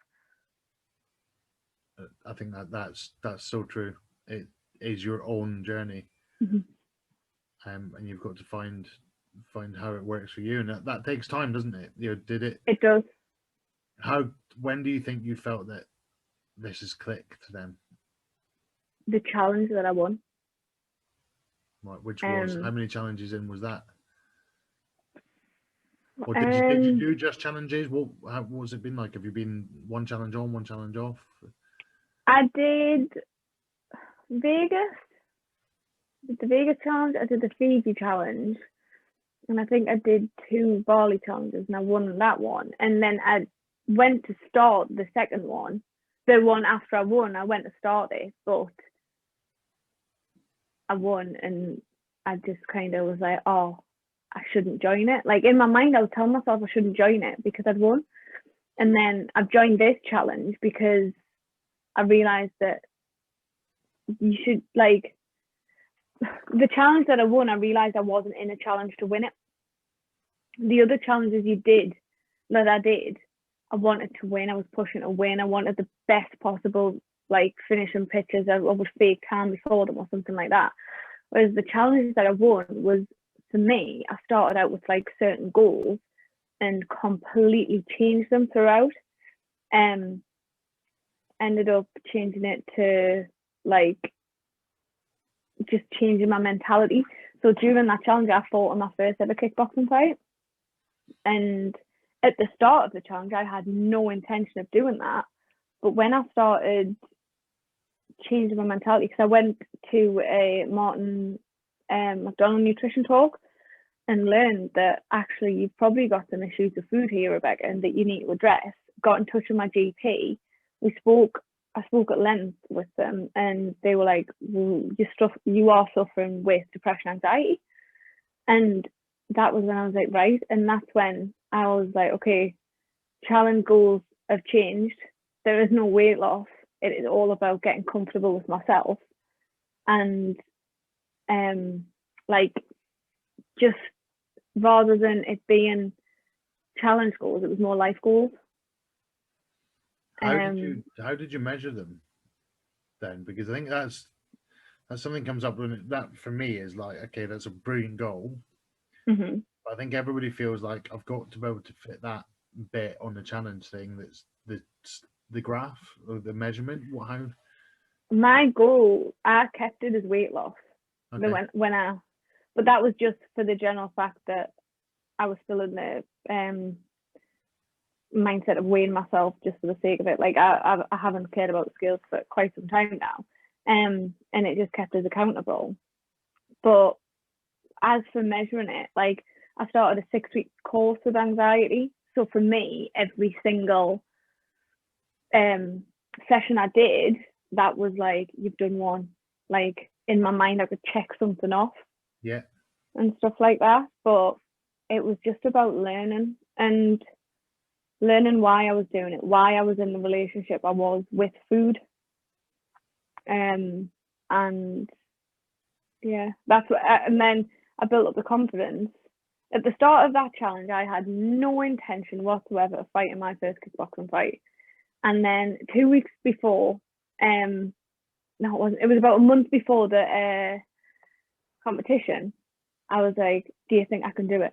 I think that's so true. It is your own journey, Mm-hmm. And you've got to find how it works for you, and that takes time, doesn't it? Did it? It does. When do you think you felt that this has clicked then? The challenge that I won. Right, which was, how many challenges in was that? Or did you do just challenges? What was it been like? Have you been one challenge on, one challenge off? I did Vegas. The Vegas challenge. I did the Fiji challenge, and I think I did 2 Bali challenges, and I won that one. And then I went to start the second one. The one after I won, I went to start it, but I won, and I just kind of was like, oh, I shouldn't join it. Like, in my mind, I was telling myself I shouldn't join it because I'd won. And then I've joined this challenge because I realized that you should, like, the challenge that I won, I realized I wasn't in a challenge to win it. The other challenges I did, I wanted to win. I was pushing to win. I wanted the best possible, like, finishing pictures. I would fake time before them or something like that. Whereas the challenges that I won was, for me, I started out with like certain goals and completely changed them throughout. Ended up changing it to like just changing my mentality. So during that challenge, I fought on my first ever kickboxing fight, and at the start of the challenge, I had no intention of doing that. But when I started changing my mentality, because I went to a Martin McDonald nutrition talk and learned that actually you've probably got some issues with food here, Rebecca, and that you need to address. Got in touch with my GP. I spoke at length with them, and they were like, well, you are suffering with depression, anxiety. And that was when I was like, right. And that's when I was like, okay, challenge goals have changed. There is no weight loss. It is all about getting comfortable with myself. And like, just rather than it being challenge goals, it was more life goals. How did you measure them then? Because I think that's something comes up when that for me is like, okay, that's a brilliant goal. Mm-hmm. But I think everybody feels like I've got to be able to fit that bit on the challenge thing. That's the graph or the measurement. How? My goal, I kept it as weight loss. Okay. But that was just for the general fact that I was still in the mindset of weighing myself just for the sake of it. Like I haven't cared about skills for quite some time now, and it just kept us accountable. But as for measuring it, like I started a 6-week course with anxiety. So for me, every single session I did, that was like, you've done one. Like in my mind, I could check something off. Yeah. And stuff like that. But it was just about learning and learning why I was doing it, why I was in the relationship I was with food. And yeah, that's what, and then I built up the confidence. At the start of that challenge, I had no intention whatsoever of fighting my first kickboxing fight. And then 2 weeks before, no, it wasn't. It was about a month before the competition. I was like, "Do you think I can do it?"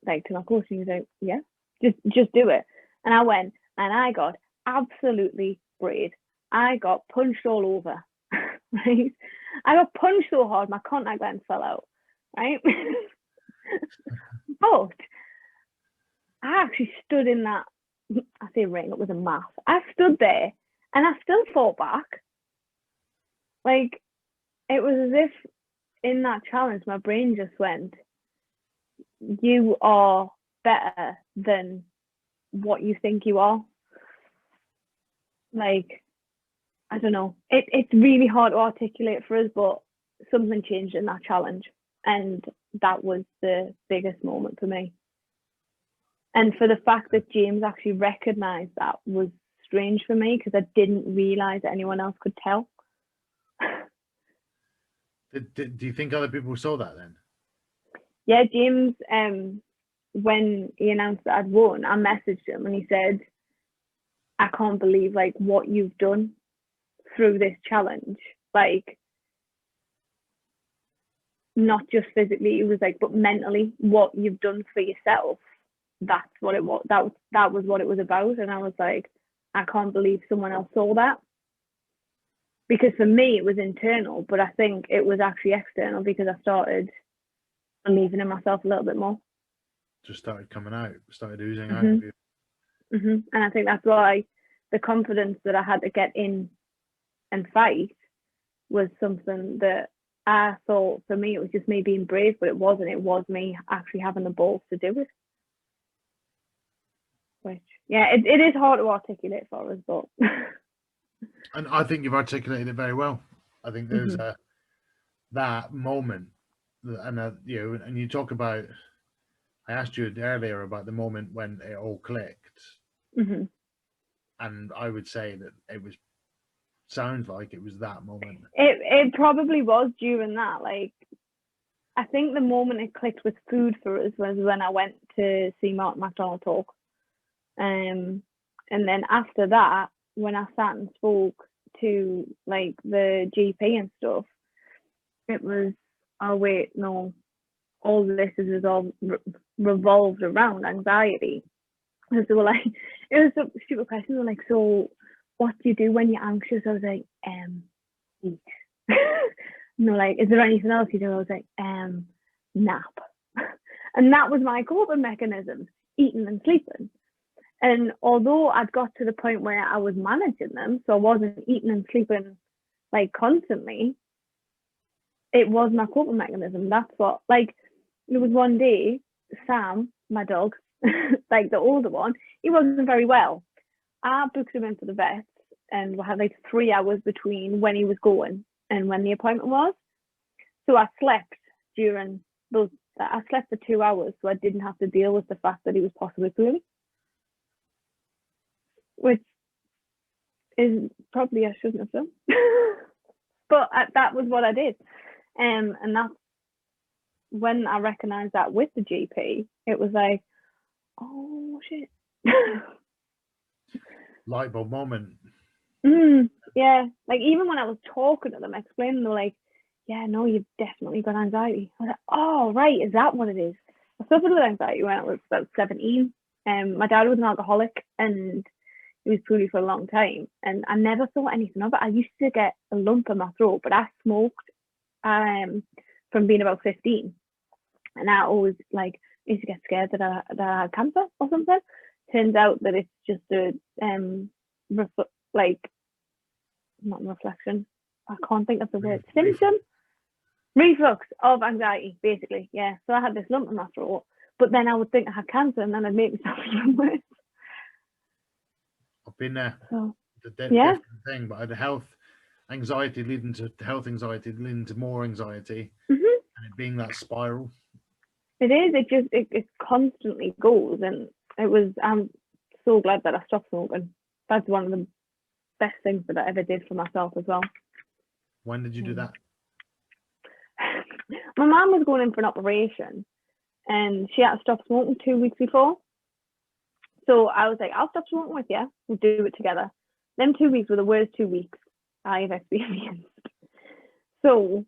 Like to my coach, and he was like, "Yeah, just do it." And I went, and I got absolutely sprayed. I got punched all over. Right? I got punched so hard my contact lens fell out. Right? But I actually stood in that. I say ring. It was a mat. I stood there, and I still fought back. Like it was as if in that challenge, my brain just went, "You are better than what you think you are." Like, I don't know. It's really hard to articulate for us, but something changed in that challenge. And that was the biggest moment for me. And for the fact that James actually recognised that was strange for me, because I didn't realise that anyone else could tell. Do you think other people saw that then? Yeah, James, when he announced that I'd won, I messaged him and he said, "I can't believe like what you've done through this challenge. Like, not just physically," it was like, but mentally, what you've done for yourself. That's what it was. That was what it was about. And I was like, I can't believe someone else saw that. Because for me, it was internal, but I think it was actually external because I started believing in myself a little bit more. Just started coming out, started oozing out of you. Mm-hmm. And I think that's why the confidence that I had to get in and fight was something that I thought for me, it was just me being brave, but it wasn't. It was me actually having the balls to do it. Which, yeah, it is hard to articulate for us, but... And I think you've articulated it very well. I think there's that moment, and you talk about. I asked you earlier about the moment when it all clicked, and I would say that it sounds like it was that moment. It probably was during that. Like, I think the moment it clicked with food for us was when I went to see Martin McDonald talk, and then after that, when I sat and spoke to like the GP and stuff, it was, oh wait, no, all this is all revolved around anxiety. And so like, it was a stupid question. They were like, so what do you do when you're anxious? I was like, eat. And they're like, is there anything else you do? I was like, nap. And that was my coping mechanism, eating and sleeping. And although I'd got to the point where I was managing them, so I wasn't eating and sleeping like constantly, it was my coping mechanism. That's what, like, there was one day, Sam, my dog, like the older one, he wasn't very well. I booked him into the vet, and we had like 3 hours between when he was going and when the appointment was. So I slept during those, I slept for 2 hours, so I didn't have to deal with the fact that he was possibly poorly. Which is probably I shouldn't have done. But that was what I did. And that's when I recognised that with the GP, it was like, oh shit. Light bulb moment. Yeah, like even when I was talking to them, explaining, they're like, yeah, no, you've definitely got anxiety. I was like, oh, right, is that what it is? I suffered with anxiety when I was about 17. My dad was an alcoholic and he was poorly for a long time, and I never thought anything of it. I used to get a lump in my throat, but I smoked from being about 15, and I always used to get scared that I had cancer or something. Turns out that it's just a not reflection. I can't think of the word. Symptom, reflux of anxiety, basically. Yeah. So I had this lump in my throat, but then I would think I had cancer, and then I'd make myself even worse. I've been there. So, Different thing, but I had anxiety leading to health anxiety, leading to more anxiety, and it being that spiral. It is. It constantly goes, and it was. I'm so glad that I stopped smoking. That's one of the best things that I ever did for myself as well. When did you do that? My mum was going in for an operation, and she had to stop smoking 2 weeks before. So I was like, I'll stop smoking with you. We'll do it together. Them 2 weeks were the worst 2 weeks I've experienced. So,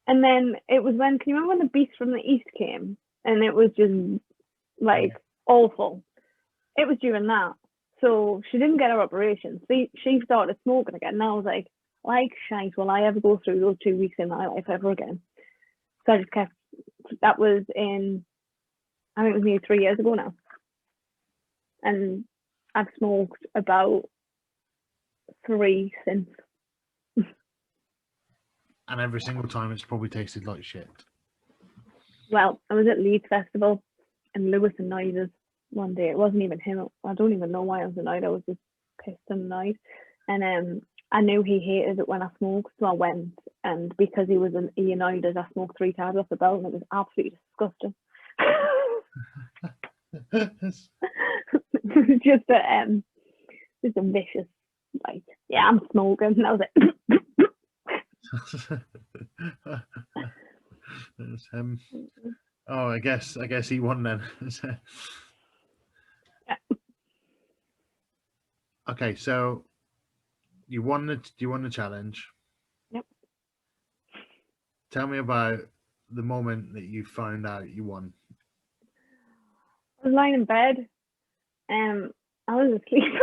and then it was when, can you remember when the Beast from the East came? And it was just awful. It was during that. So she didn't get her operation. She started smoking again. And I was like shite, will I ever go through those 2 weeks in my life ever again? So I just kept, that was in, I think it was nearly 3 years ago now. And I've smoked about 3 since. And every single time it's probably tasted like shit. Well, I was at Leeds Festival and Lewis annoyed us one day. It wasn't even him. I don't even know why I was annoyed. I was just pissed and annoyed. And I knew he hated it when I smoked, so I went. And because he annoyed us, I smoked 3 times off the belt, and it was absolutely disgusting. just a vicious, like, yeah, I'm smoking. And I was like, oh, I guess he won then. Okay, so you won the challenge. Yep. Tell me about the moment that you found out you won. I was lying in bed, and I was asleep.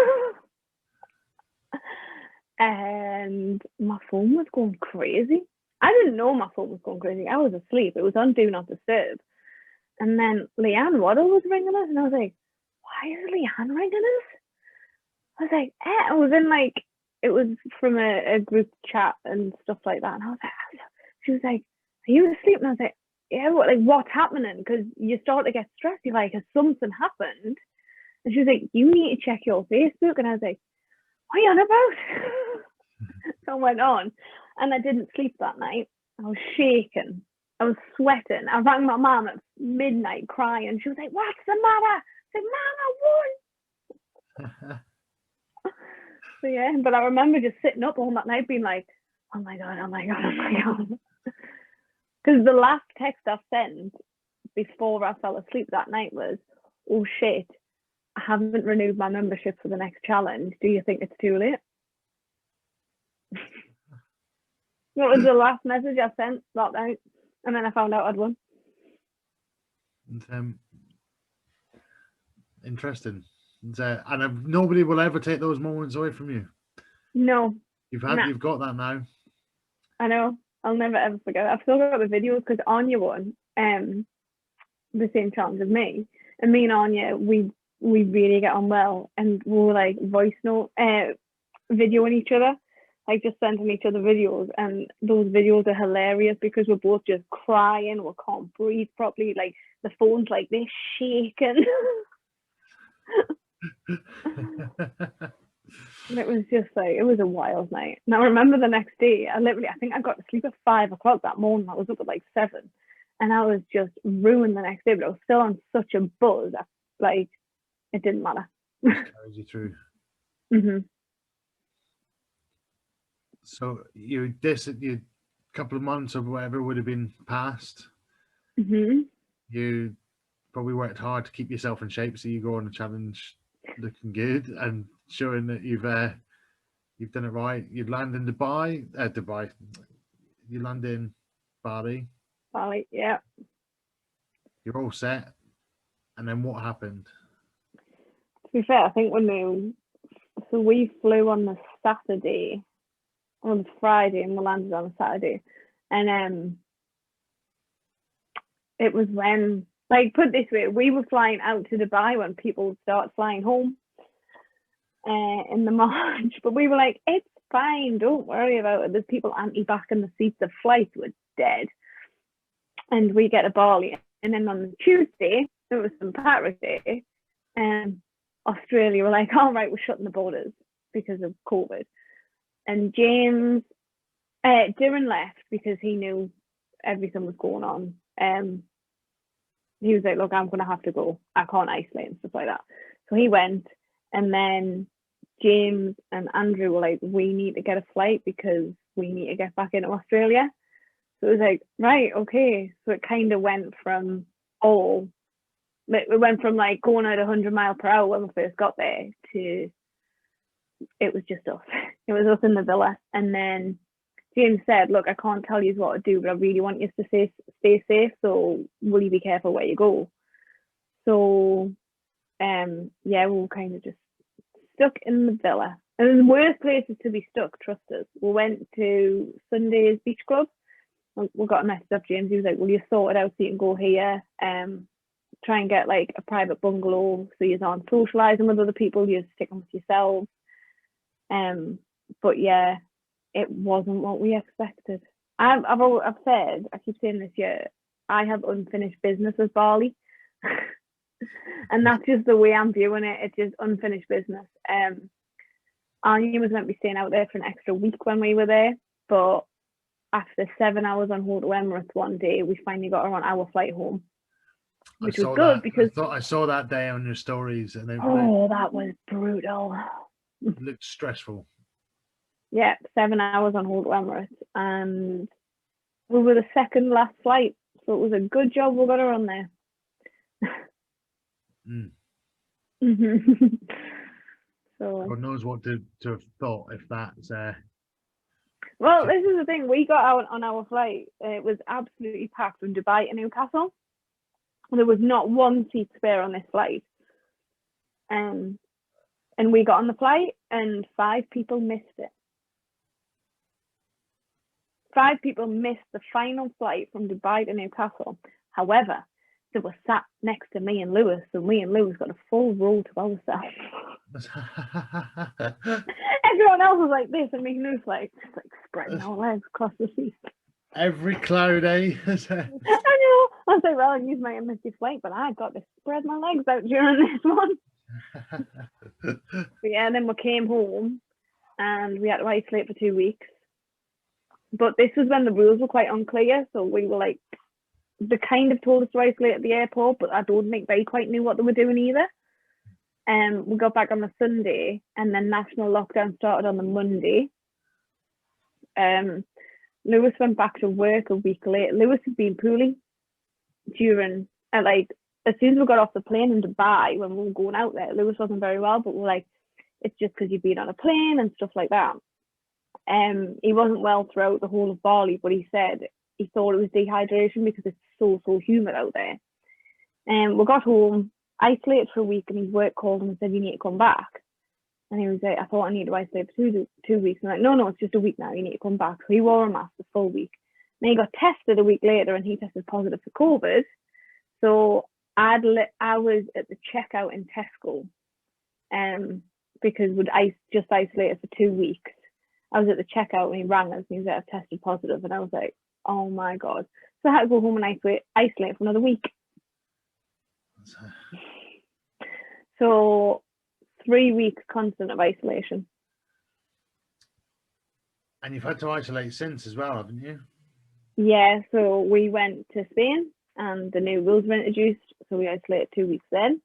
And my phone was going crazy. I didn't know my phone was going crazy. I was asleep. It was on Do Not Disturb. And then Leanne Waddle was ringing us, and I was like, why is Leanne ringing us? I was like, I was in it was from a group chat and stuff like that. And I was like, she was like, are you asleep? And I was like, yeah, what's happening? Because you start to get stressed. You're like, has something happened? And she was like, you need to check your Facebook. And I was like, what are you on about? So I went on, and I didn't sleep that night. I was shaking. I was sweating. I rang my mum at midnight crying. She was like, what's the matter? I said, Mum, I won. So yeah, but I remember just sitting up all that night being like, oh my God. Because the last text I sent before I fell asleep that night was, oh shit, I haven't renewed my membership for the next challenge. Do you think it's too late? That was the last message I sent that night. And then I found out I'd won. Interesting. And nobody will ever take those moments away from you. No. You've got that now. I know. I'll never ever forget. I've still got the videos because Anya won the same challenge as me, and me and Anya we really get on well, and we were like voice note videoing each other, like just sending each other videos, and those videos are hilarious because we're both just crying, we can't breathe properly, like the phone's like this shaking. It was just like, it was a wild night. And I remember the next day, I think I got to sleep at 5 o'clock that morning. I was up at like 7, and I was just ruined the next day, but I was still on such a buzz. Like, it didn't matter. Carried you through. Mm-hmm. So you couple of months or whatever would have been past. Mm-hmm. You probably worked hard to keep yourself in shape, so you go on a challenge looking good and showing that you've done it right. You'd land in Dubai. You land in Bali. Bali, yeah. You're all set. And then what happened? To be fair, I think we flew on the Saturday, on the Friday, and we landed on the Saturday. And it was when, like, put it this way, we were flying out to Dubai when people would start flying home in the March. But we were like, it's fine, don't worry about it. There's people anti-back in the seats. The flight was dead. And we get to Bali. And then on the Tuesday, it was St. Patrick's Day, and Australia were like, all right, we're shutting the borders because of COVID. And Dylan left because he knew everything was going on. He was like, look, I'm going to have to go. I can't isolate and stuff like that. So he went, and then James and Andrew were like, we need to get a flight because we need to get back into Australia. So it was like, right, okay. So it kind of went from like going at 100 miles per hour when we first got there to it was just us. It was us in the villa. And then James said, look, I can't tell you what to do, but I really want you to stay safe. So will you be careful where you go? So, we were kind of just stuck in the villa. And the worst places to be stuck, trust us. We went to Sunday's Beach Club. We got a message up James. He was like, will you sort it out so you can go here? Try and get like a private bungalow so you're not socialising with other people, you're sticking with yourselves. But yeah, it wasn't what we expected. I've said, I keep saying this year, I have unfinished business with Bali. And that's just the way I'm viewing it. It's just unfinished business. Anya was meant to be staying out there for an extra week when we were there, but after 7 hours on hold to Emirates one day, we finally got her on our flight home, which was good because I saw that day on your stories, and that was brutal. It looked stressful. Yeah, 7 hours on hold to Emirates, and we were the second last flight, so it was a good job we got her on there. So God knows what to have thought if that's. Well, this is the thing. We got out on our flight. It was absolutely packed from Dubai to Newcastle. There was not one seat spare on this flight. And we got on the flight, and 5 people missed it. 5 people missed the final flight from Dubai to Newcastle. However, they were sat next to me and Lewis, so me and Lewis got a full row to ourselves. Everyone else was like this, and me and Lewis like spreading our legs across the seat. Every cloud, eh? I know. I was like, well, you might have missed your flight, but I got to spread my legs out during this one. But yeah, and then we came home, and we had to isolate for 2 weeks. But this was when the rules were quite unclear, so we were like, they kind of told us to isolate at the airport, but I don't think they quite knew what they were doing either. We got back on the Sunday, and then national lockdown started on the Monday. Lewis went back to work a week later. Lewis had been poorly during, as soon as we got off the plane in Dubai, when we were going out there, Lewis wasn't very well, but we're like, it's just because you've been on a plane and stuff like that. He wasn't well throughout the whole of Bali, but he said he thought it was dehydration because it's so humid out there. We got home, isolated for a week, and his work called him and said, you need to come back. And he was like, I thought I needed to isolate for 2 weeks. I'm like, no, it's just a week now. You need to come back. So he wore a mask the full week. Then he got tested a week later, and he tested positive for COVID. So I was at the checkout in Tesco, because I just isolated for 2 weeks. I was at the checkout and he rang us and he was like, I've tested positive, and I was like, oh my god. So I had to go home and isolate for another week. So 3 weeks constant of isolation. And you've had to isolate since as well, haven't you? Yeah, so we went to Spain and the new rules were introduced, so we isolated 2 weeks then.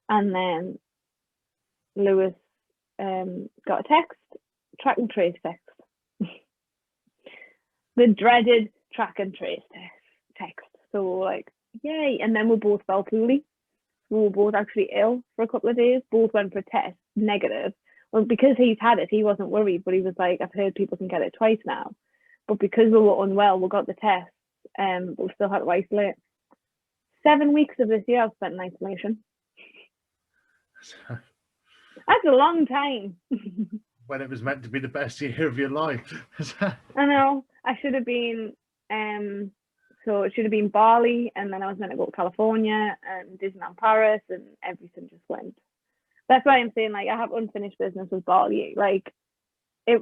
And then Lewis got a text, track and trace text. The dreaded track and trace text. So like, yay. And then we both felt poorly. We were both actually ill for a couple of days. Both went for a test, negative. Well, because he's had it, he wasn't worried, but he was like, I've heard people can get it twice now. But because we were unwell, we got the test, but we still had to isolate. 7 weeks of this year I've spent in isolation. That's a long time. When it was meant to be the best year of your life. I know. I should have been, so it should have been Bali, and then I was meant to go to California and Disneyland Paris, and everything just went. That's why I'm saying, like, I have unfinished business with Bali. Like, it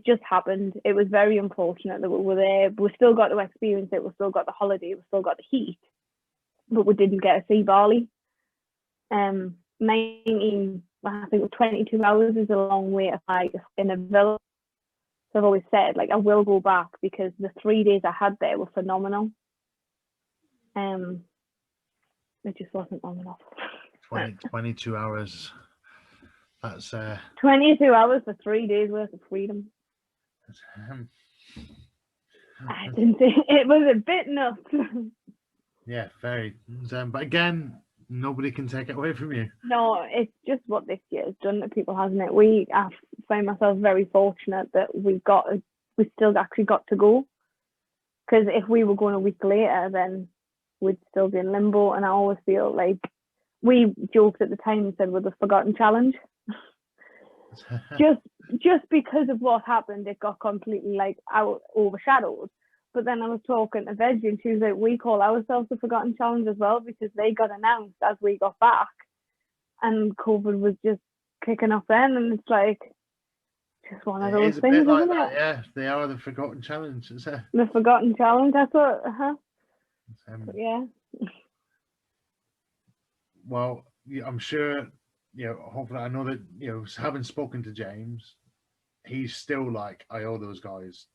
just happened. It was very unfortunate that we were there. We still got to experience it. We still got the holiday. We still got the heat, but we didn't get to see Bali. 22 hours is a long way to fly in a villa. So I've always said, like, I will go back because the 3 days I had there were phenomenal. It just wasn't long enough. 22 hours. That's 22 hours for 3 days worth of freedom. I didn't think it was a bit nuts. Yeah, very. But again, nobody can take it away from you. No, it's just what this year has done to people, hasn't it? I find myself very fortunate that we still actually got to go. Because if we were going a week later, then we'd still be in limbo. And I always feel like we joked at the time and said we're the forgotten challenge. just because of what happened, it got completely like overshadowed. But then I was talking to Veggie and she was like, we call ourselves the forgotten challenge as well, because they got announced as we got back and COVID was just kicking off then, and it's like just one of those things, isn't it? Yeah, they are the forgotten challenge. The forgotten challenge, that's what, yeah. Well, I'm sure, hopefully, I know that, having spoken to James, he's still like, I owe those guys.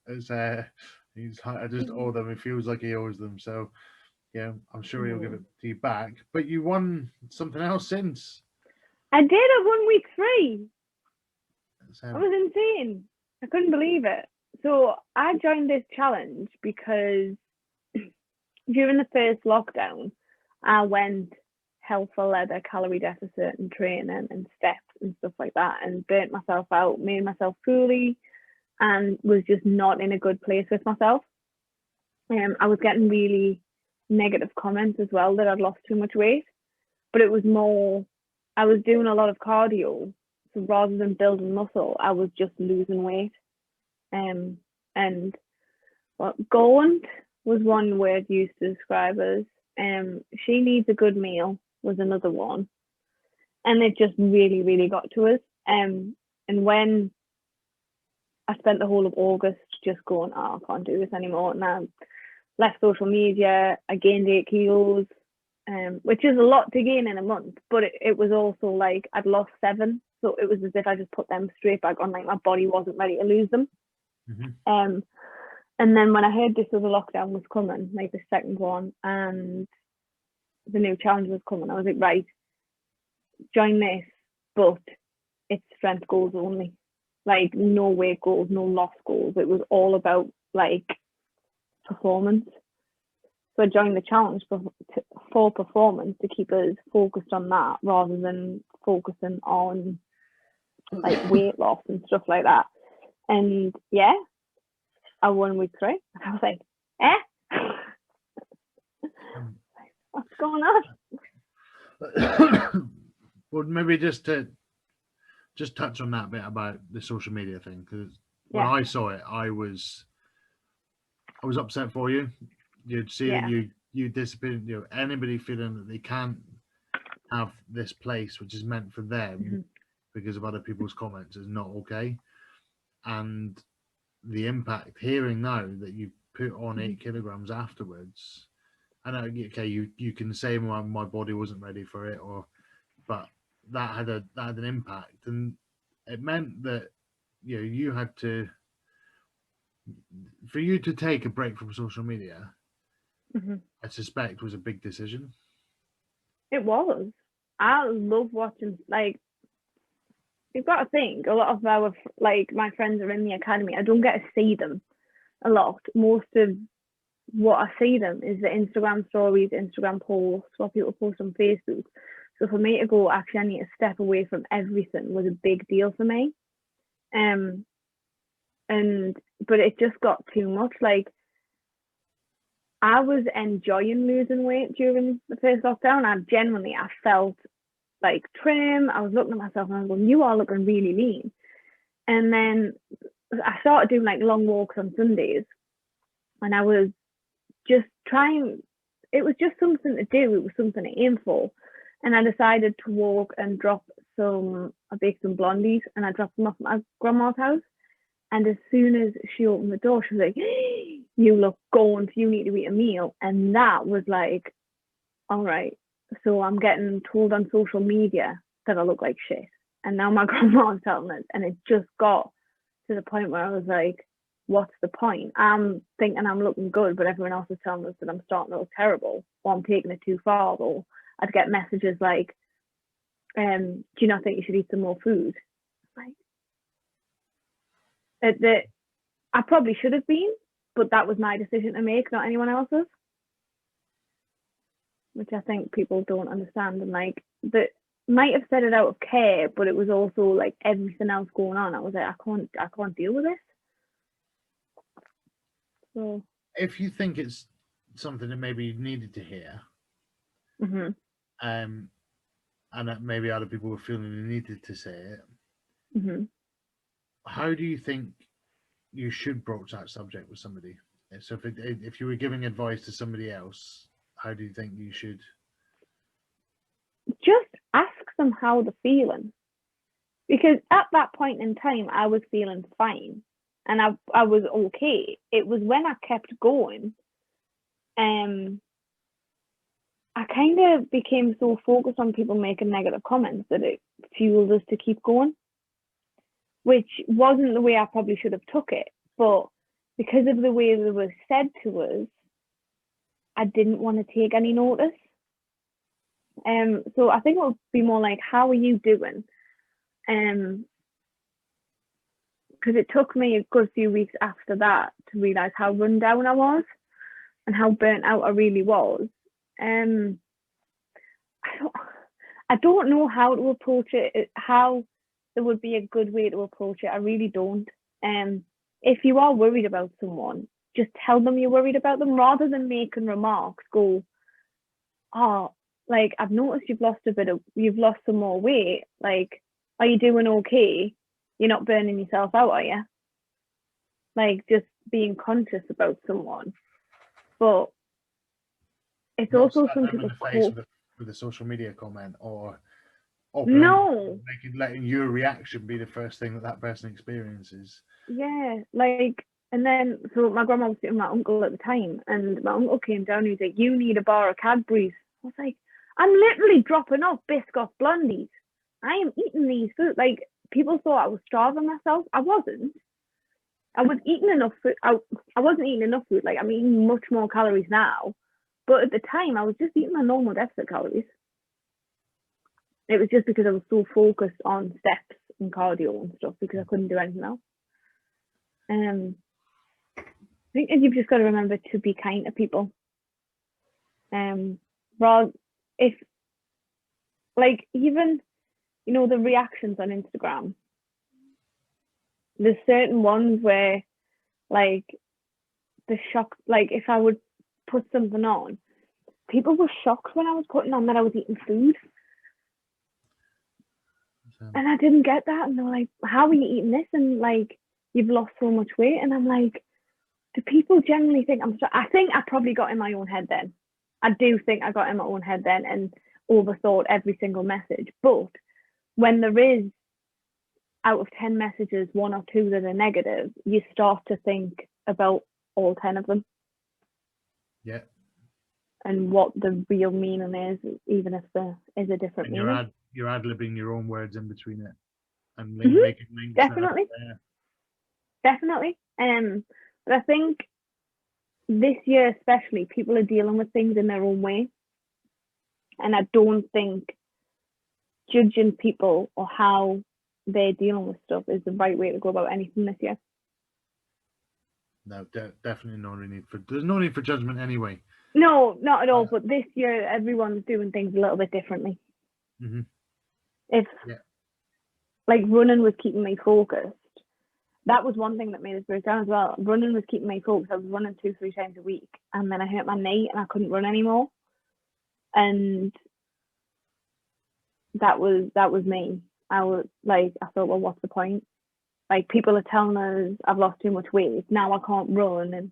He's like, I just owe them. It feels like he owes them. So, I'm sure he'll give it to you back. But you won something else since. I did. I won week 3. It was insane. I couldn't believe it. So I joined this challenge because during the first lockdown, I went hell for leather, calorie deficit and training and steps and stuff like that, and burnt myself out, made myself poorly, and was just not in a good place with myself. I was getting really negative comments as well that I'd lost too much weight, but it was more, I was doing a lot of cardio, so rather than building muscle, I was just losing weight. And gaunt was one word used to describe us. She needs a good meal was another one, and it just really, really got to us. And when I spent the whole of August just going, I can't do this anymore. And I left social media. I gained 8 kilos, which is a lot to gain in a month. But it was also like I'd lost 7. So it was as if I just put them straight back on. Like my body wasn't ready to lose them. And then when I heard this other lockdown was coming, like the second one, and the new challenge was coming, I was like, right, join this, but it's strength goals only. Like no weight goals, no loss goals. It was all about like performance. So I joined the challenge for performance, to keep us focused on that rather than focusing on like weight loss and stuff like that. And yeah, I won week 3. And I was like, what's going on? Well, maybe just to touch on that bit about the social media thing, because when Yeah. I saw it, I was upset for you. You'd see that Yeah. you disappeared. You know, anybody feeling that they can't have this place which is meant for them because of other people's comments is not okay. And the impact, hearing now that you put on 8 kilograms afterwards, I know, okay, you can say my body wasn't ready for it, but that had an impact, and it meant that you had to, for you to take a break from social media. I suspect was a big decision. It was. I love watching, like, you've got to think, a lot of our, like, my friends are in the academy. I don't get to see them a lot. Most of what I see them is the Instagram stories, Instagram posts, what people post on Facebook. So for me to go, actually, I need to step away from everything was a big deal for me. But it just got too much. Like, I was enjoying losing weight during the first lockdown. I felt like trim. I was looking at myself and I was going, you are looking really lean. And then I started doing like long walks on Sundays, and I was just trying, it was just something to do. It was something to aim for. And I decided to walk and I baked some blondies and I dropped them off at my grandma's house. And as soon as she opened the door, she was like, you look gaunt, you need to eat a meal. And that was like, all right. So I'm getting told on social media that I look like shit. And now my grandma's telling us. And it just got to the point where I was like, what's the point? I'm thinking I'm looking good, but everyone else is telling us that I'm starting to look terrible, or I'm taking it too far. Or I'd get messages like, do you not think you should eat some more food? Like, I probably should have been, but that was my decision to make, not anyone else's. Which I think people don't understand. And like, that might have said it out of care, but it was also like everything else going on. I was like, I can't deal with this. So if you think it's something that maybe you needed to hear, and that maybe other people were feeling they needed to say it, how do you think you should broach that subject with somebody? So if you were giving advice to somebody else, how do you think you should? Just ask them how they're feeling. Because at that point in time, I was feeling fine and I was okay. It was when I kept going, I kind of became so focused on people making negative comments that it fueled us to keep going, which wasn't the way I probably should have took it. But because of the way it was said to us, I didn't want to take any notice. So I think it would be more like, how are you doing? Because it took me a good few weeks after that to realise how run down I was and how burnt out I really was. I don't know how to approach it, how there would be a good way to approach it. I really don't. If you are worried about someone, just tell them you're worried about them rather than making remarks. Go, oh, like, I've noticed you've lost some more weight. Like, are you doing okay? You're not burning yourself out, are you? Like, just being conscious about someone. But it's not also some people with a social media comment or no, letting your reaction be the first thing that person experiences. Yeah, like, and then so my grandma was sitting with my uncle at the time, and my uncle came down and he was like, "You need a bar of Cadbury's." I was like, "I'm literally dropping off Biscoff Blondies. I am eating these food." Like, people thought I was starving myself. I wasn't. I was eating enough food. I wasn't eating enough food. Like, I'm eating much more calories now, but at the time I was just eating my normal deficit calories. It was just because I was so focused on steps and cardio and stuff because I couldn't do anything else. I think you've just got to remember to be kind to people. Rather, if, like, even, the reactions on Instagram, there's certain ones where, like, the shock, like, if I would put something on, people were shocked when I was putting on that I was eating food. And I didn't get that. And they're like, how are you eating this? And like, you've lost so much weight. And I'm like, do people generally think I think I probably got in my own head then. I do think I got in my own head then and overthought every single message. But when there is, out of 10 messages, 1 or 2 that are negative, you start to think about all 10 of them. Yeah. And what the real meaning is, even if there is a different meaning. You're ad-libbing your own words in between it and making links. Definitely. Definitely. But I think this year especially, people are dealing with things in their own way. And I don't think judging people or how they're dealing with stuff is the right way to go about anything this year. No, definitely there's no need for judgment anyway. No, not at all. But this year, everyone's doing things a little bit differently. Mm-hmm. Like running was keeping me focused. That was one thing that made us break down as well. Running was keeping me focused. I was running 2-3 times a week, and then I hurt my knee and I couldn't run anymore. And that was me. I thought, well, what's the point? Like, people are telling us I've lost too much weight. Now I can't run, and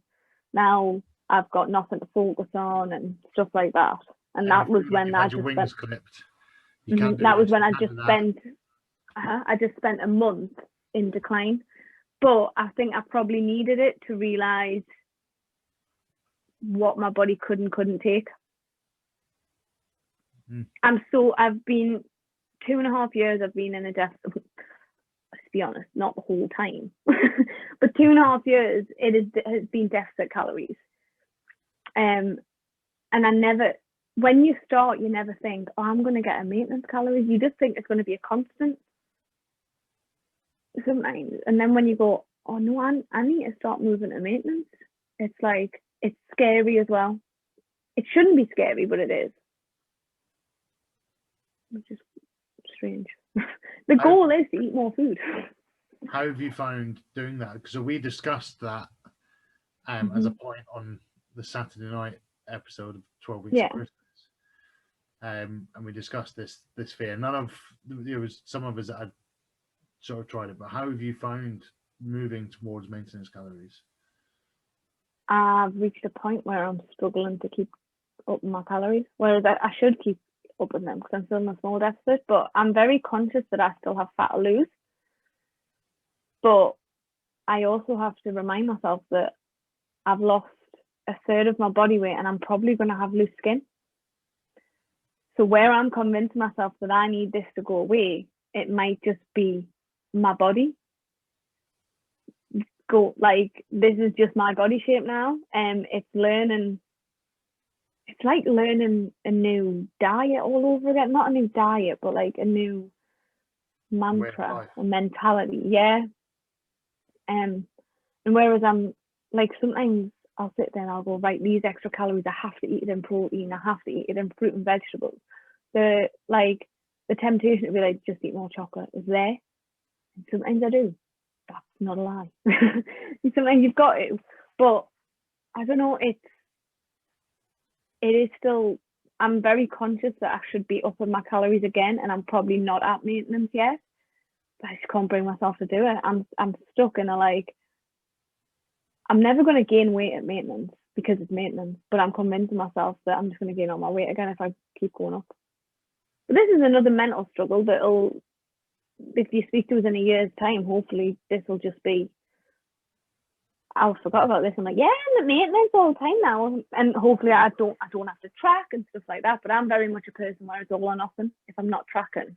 now I've got nothing to focus on and stuff like that. And that was when I just wings clipped. That was when I just spent a month in decline. But I think I probably needed it to realize what my body could and couldn't take. I've been 2.5 years, I've been in a deficit. Let's be honest, not the whole time, but 2.5 years, it has been deficit calories. And when you start, you never think, oh, I'm going to get a maintenance calories. You just think it's going to be a constant sometimes. And then when you go, oh no, I need to start moving to maintenance, it's like, it's scary as well. It shouldn't be scary, but it is. Which is strange. The goal is to eat more food. How have you found doing that? Because we discussed that as a point on the Saturday night episode of 12 Weeks of Christmas. And we discussed this fear. There was some of us that had sort of tried it, but how have you found moving towards maintenance calories? I've reached a point where I'm struggling to keep up my calories, whereas I should keep up with them because I'm still in a small deficit, but I'm very conscious that I still have fat to lose. But I also have to remind myself that I've lost 1/3 of my body weight and I'm probably going to have loose skin. So where I'm convincing myself that I need this to go away, it might just be my body. This is just my body shape now. It's like learning a new diet all over again. Not a new diet, but like a new mantra, a mentality. Yeah. And whereas I'm like, sometimes I'll sit there and I'll go, right, these extra calories, I have to eat it in protein, I have to eat it in fruit and vegetables. The temptation to be like, just eat more chocolate is there. And sometimes I do. That's not a lie. Sometimes you've got to. But I don't know, it is still, I'm very conscious that I should be upping my calories again, and I'm probably not at maintenance yet. But I just can't bring myself to do it. I'm stuck in I'm never going to gain weight at maintenance because it's maintenance, but I'm convincing myself that I'm just going to gain all my weight again if I keep going up. But this is another mental struggle that'll, if you speak to us in a year's time, hopefully this will just be, I forgot about this. I'm like, yeah, I'm at maintenance all the time now, and hopefully I don't have to track and stuff like that. But I'm very much a person where it's all or nothing. If I'm not tracking,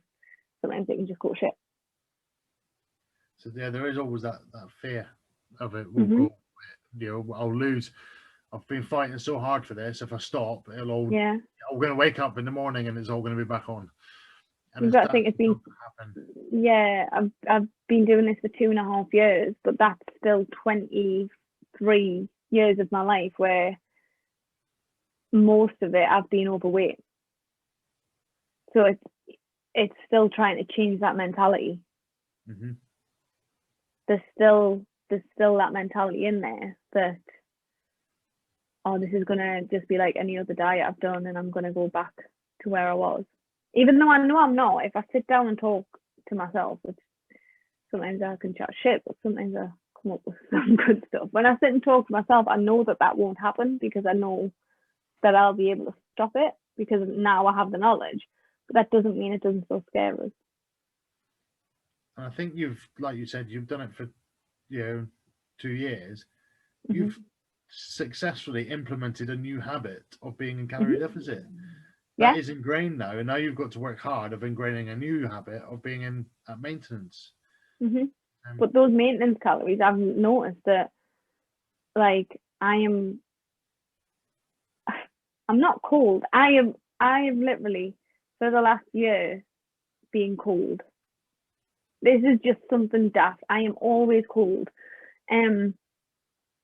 sometimes it can just go shit. So yeah, there is always that fear of it will go. I'll lose. I've been fighting so hard for this. If I stop, I'm going to wake up in the morning and it's all going to be back on. And you've got to think it's been, I've been doing this for 2.5 years, but that's still 23 years of my life where most of it I've been overweight. So it's still trying to change that mentality. Mm-hmm. There's still that mentality in there that, oh, this is gonna just be like any other diet I've done and I'm gonna go back to where I was. Even though I know I'm not. If I sit down and talk to myself, which sometimes I can chat shit, but sometimes I come up with some good stuff. When I sit and talk to myself, I know that that won't happen because I know that I'll be able to stop it because now I have the knowledge. But that doesn't mean it doesn't still scare us. And I think you've, like you said, you've done it for 2 years. You've successfully implemented a new habit of being in calorie deficit. That is ingrained now, and now you've got to work hard of ingraining a new habit of being in at maintenance. But those maintenance calories, I've noticed that, like, I'm not cold. I have literally for the last year been cold. This is just something daft. I am always cold.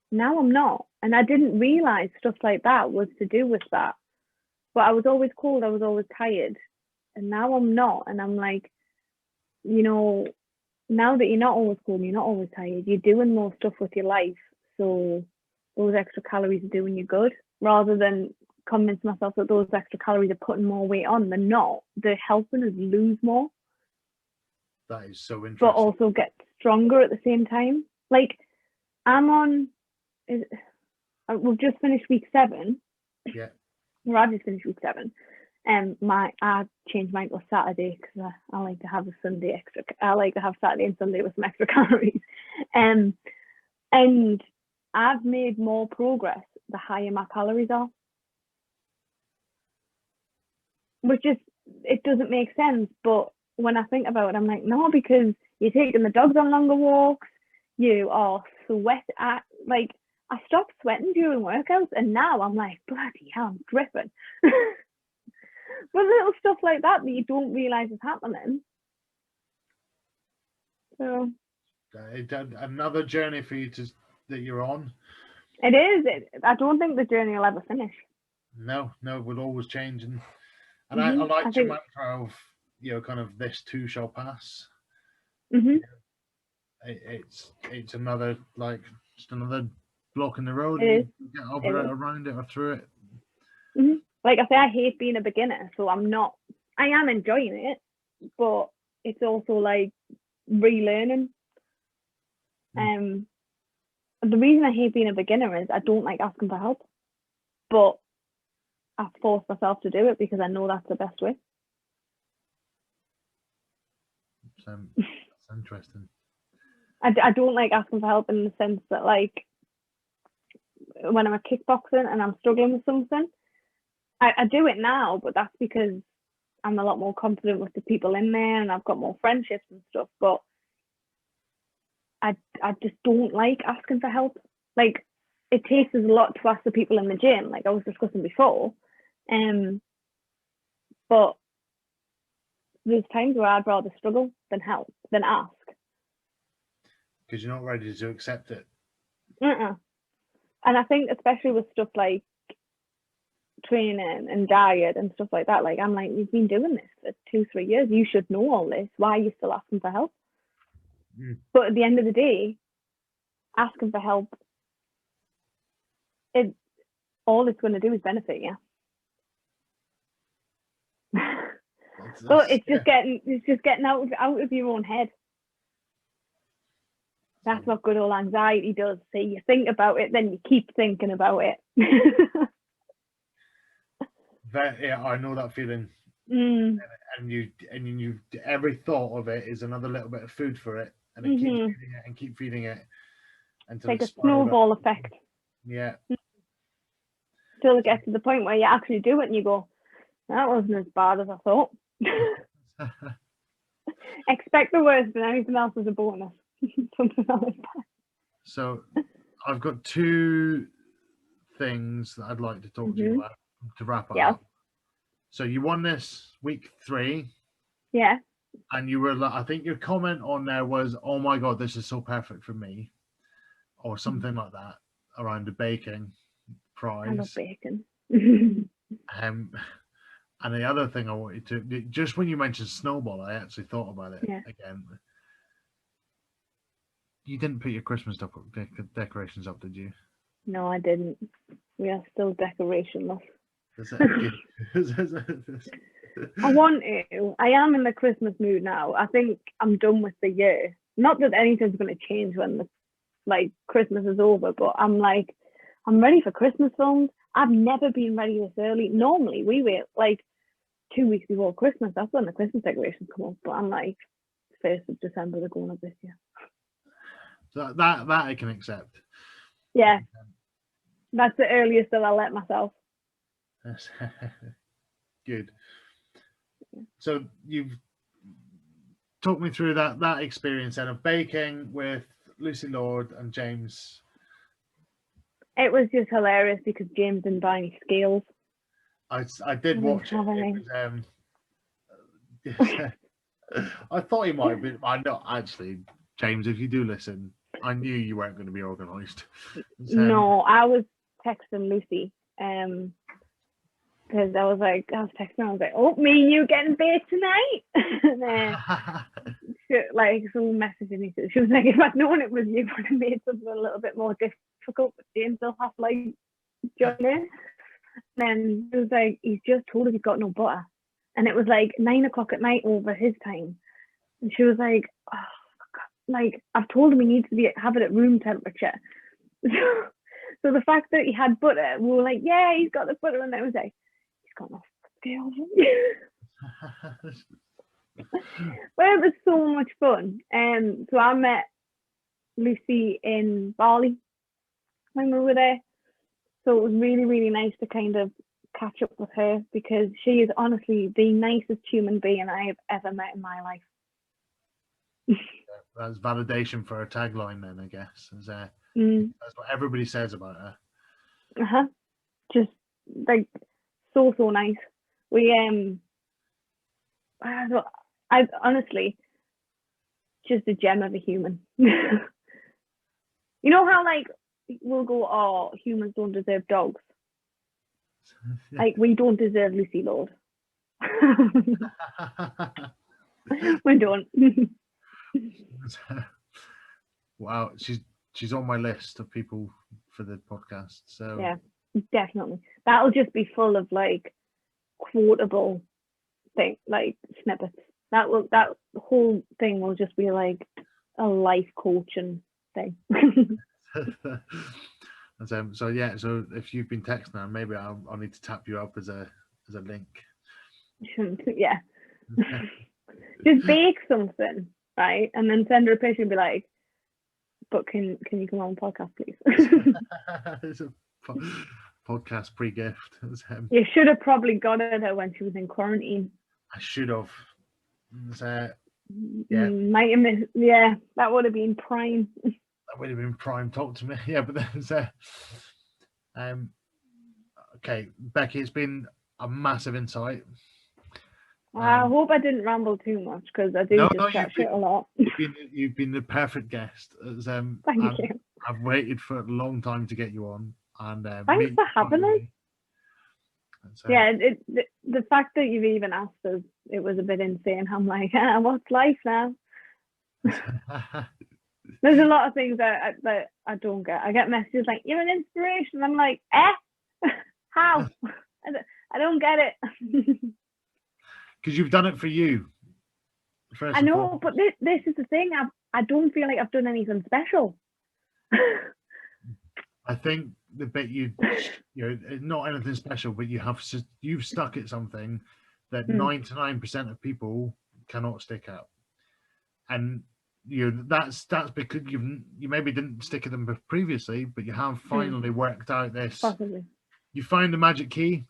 Now I'm not, and I didn't realize stuff like that was to do with that. But I was always cold. I was always tired, and now I'm not. And I'm like, now that you're not always cold, you're not always tired. You're doing more stuff with your life, so those extra calories are doing you good. Rather than convince myself that those extra calories are putting more weight on, they're not. They're helping us lose more. That is so interesting. But also get stronger at the same time. Like, we've just finished week 7. Yeah. Well, I just finished week 7. I changed mine to Saturday because I like to have a Sunday extra. I like to have Saturday and Sunday with some extra calories. And I've made more progress the higher my calories are. Which is, it doesn't make sense, but when I think about it, I'm like, no, because you're taking the dogs on longer walks, you are I stopped sweating during workouts, and now I'm like, bloody hell, I'm dripping. But little stuff like that you don't realise is happening. So another journey for you that you're on. It is. I don't think the journey will ever finish. No, it will always change, and I like your mantra of kind of this too shall pass. It's another just another block in the road. You get over it, around it, or through it. Like I say, I hate being a beginner, so I am enjoying it, but it's also like relearning. The reason I hate being a beginner is I don't like asking for help, but I force myself to do it because I know that's the best way. That's interesting. I don't like asking for help in the sense that, like, when I'm a kickboxing and I'm struggling with something, I do it now, but that's because I'm a lot more confident with the people in there and I've got more friendships and stuff. But I just don't like asking for help. Like, it takes us a lot to ask the people in the gym, like I was discussing before. But there's times where I'd rather struggle than ask. Because you're not ready to accept it. And I think especially with stuff like training and diet and stuff like that, like I'm like, you've been doing this for 2-3 years. You should know all this. Why are you still asking for help? But at the end of the day, asking for help, all it's going to do is benefit you. So it's just getting out of your own head. That's what good old anxiety does. So you think about it, then you keep thinking about it. I know that feeling. And you every thought of it is another little bit of food for it, and it keeps feeding it and keep feeding it until it's like a snowball effect. Yeah. Till it gets to the point where you actually do it and you go, that wasn't as bad as I thought. Expect the worst, and anything else is a bonus. Something else. So I've got 2 things that I'd like to talk to you about to wrap up. So you won this week 3. Yeah. And you were like, I think your comment on there was, "Oh my God, this is so perfect for me," or something like that around the baking prize. I love bacon. And the other thing I wanted to, just when you mentioned snowball, I actually thought about it again. You didn't put your Christmas decorations up, did you? No, I didn't. We are still decorationless. I want to. I am in the Christmas mood now. I think I'm done with the year. Not that anything's going to change when the Christmas is over, but I'm ready for Christmas films. I've never been ready this early. Normally we wait 2 weeks before Christmas. That's when the Christmas decorations come up. But I'm 1st of December they're going up this year. So that I can accept. Yeah, that's the earliest that I'll let myself. Good. So you've talked me through that experience then of baking with Lucy Lord and James. It was just hilarious because James didn't buy any scales. I did watch it. It was, I thought he might have been. I'm not actually, James. If you do listen, I knew you weren't going to be organised. No, I was texting Lucy, because I was texting her. I was like, "Oh, me and you getting baked tonight?" And someone messaging me. She was like, "If I'd known it was you, I'd have made something a little bit more difficult." But James will have join in. And then he was like, "He's just told us he's got no butter," and it was 9 o'clock at night over his time. And she was like, "Oh, God. I've told him he needs to have it at room temperature." So the fact that he had butter, we were like, "Yeah, he's got the butter," and I was like, "He's got no scales." Well, it was so much fun. So I met Lucy in Bali when we were there. So it was really, really nice to kind of catch up with her because she is honestly the nicest human being I have ever met in my life. That's validation for her tagline then, I guess. That's what everybody says about her. Just so nice. We I honestly just a gem of a human. You know how we'll go, "Oh, humans don't deserve dogs." We don't deserve Lucy Lord. We don't. Wow, she's on my list of people for the podcast. So yeah, definitely. That'll just be full of quotable snippets. That whole thing will just be a life coaching thing. So if you've been texting her, maybe I'll need to tap you up as a link. Yeah. Just bake something, right? And then send her a picture and be like, "But can you come on podcast, please?" It's a podcast pre-gift. You should have probably got her when she was in quarantine. I should have. Might have missed. Yeah, that would have been prime. That would have been prime. Talk to me. Yeah, but there's okay, Bekki, it's been a massive insight. I hope I didn't ramble too much because I do chat shit a lot. You've been the perfect guest. Thank you. I've waited for a long time to get you on, and thanks for having us. Yeah, the fact that you've even asked us, it was a bit insane. I'm like, what's life now? There's a lot of things that I don't get. I get messages like, "You're an inspiration." I'm like, how? I don't get it. Because you've done it for you. I know, but this is the thing. I don't feel like I've done anything special. I think the bit you not anything special, but you've stuck at something that 99% of people cannot stick at, and that's because you maybe didn't stick at them previously, but you have finally worked out this. Possibly. You find the magic key.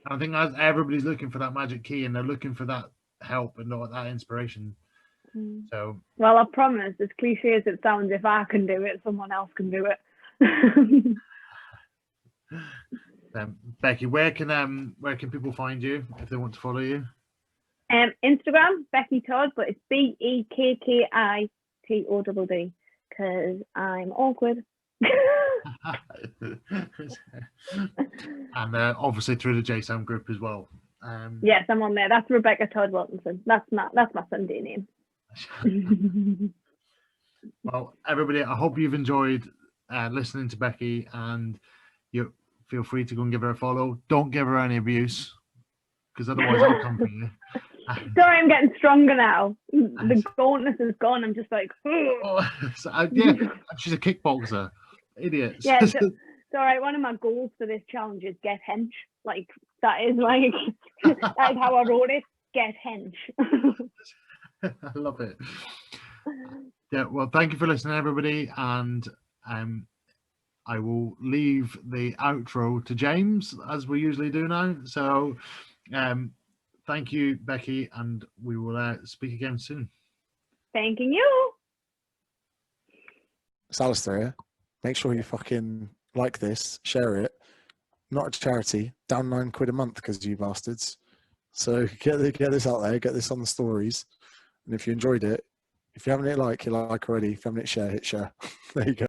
And I think everybody's looking for that magic key, and they're looking for that help and not that inspiration. So, well, I promise, as cliche as it sounds, if I can do it, someone else can do it. Bekki, where can people find you if they want to follow you? Instagram, Bekki Todd, but it's BEKKI TODD because I'm awkward. And obviously through the JSAM group as well. Yes, I'm on there. That's Bekki Todd Wilkinson. That's my Sunday name. Well, everybody, I hope you've enjoyed listening to Bekki, and you feel free to go and give her a follow. Don't give her any abuse. because otherwise I'll come for you. Sorry, I'm getting stronger now. The gauntness is gone. I'm just like, Oh, yeah, she's a kickboxer. Idiot. Yeah, it's all right. One of my goals for this challenge is get hench. Like, that is like, that is how I wrote it. Get hench. I love it. Yeah, well, thank you for listening, everybody. And I will leave the outro to James, as we usually do now. So thank you, Bekki, and we will speak again soon. Thanking you. It's Alistair here. Make sure you fucking like this, share it. Not a charity, down £9 a month because you bastards. So get this out there, get this on the stories. And if you enjoyed it, if you haven't hit like already. If you haven't hit share, hit share. There you go.